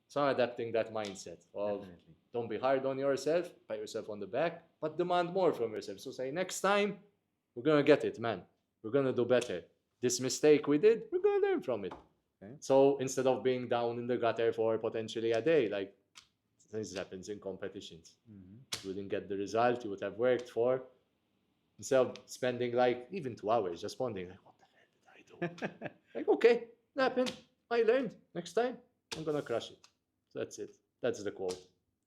So I'm adapting that mindset of don't be hard on yourself, pat yourself on the back, but demand more from yourself. So say, next time, we're going to get it, man. We're going to do better. This mistake we did, we're going to learn from it. Okay. So instead of being down in the gutter for potentially a day, like this happens in competitions, you wouldn't get the result you would have worked for. Instead of spending even 2 hours just wondering, what the hell did I do? Okay, it happened. I learned. Next time, I'm gonna crush it. So that's it. That's the quote.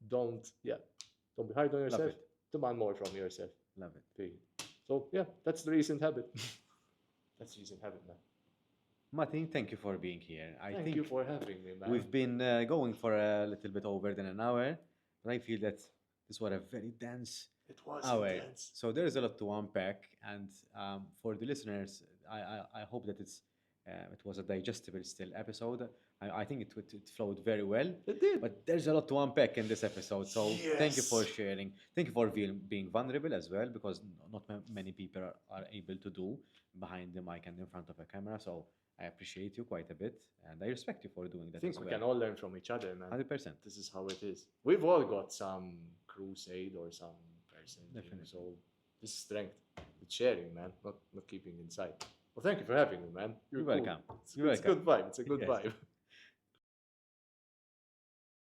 Don't be hard on yourself. Demand more from yourself. Love it. Period. So yeah, that's the recent habit. That's the recent habit, man. Matti, thank you for being here. Thank you for having me, man. We've been going for a little bit over than an hour, but I feel that this was a very dense hour. Intense. So there is a lot to unpack, and for the listeners, I hope that it was a digestible still episode. I think it flowed very well. It did. But there's a lot to unpack in this episode. So thank you for sharing. Thank you for being vulnerable as well, because not many people are able to do behind the mic and in front of a camera. So I appreciate you quite a bit, and I respect you for doing that. I think we can all learn from each other, man. 100%. This is how it is. We've all got some crusade or some person. Definitely. So this is strength. It's sharing, man, not keeping inside. Well, thank you for having me, man. You're welcome. It's a good vibe. It's a good vibe.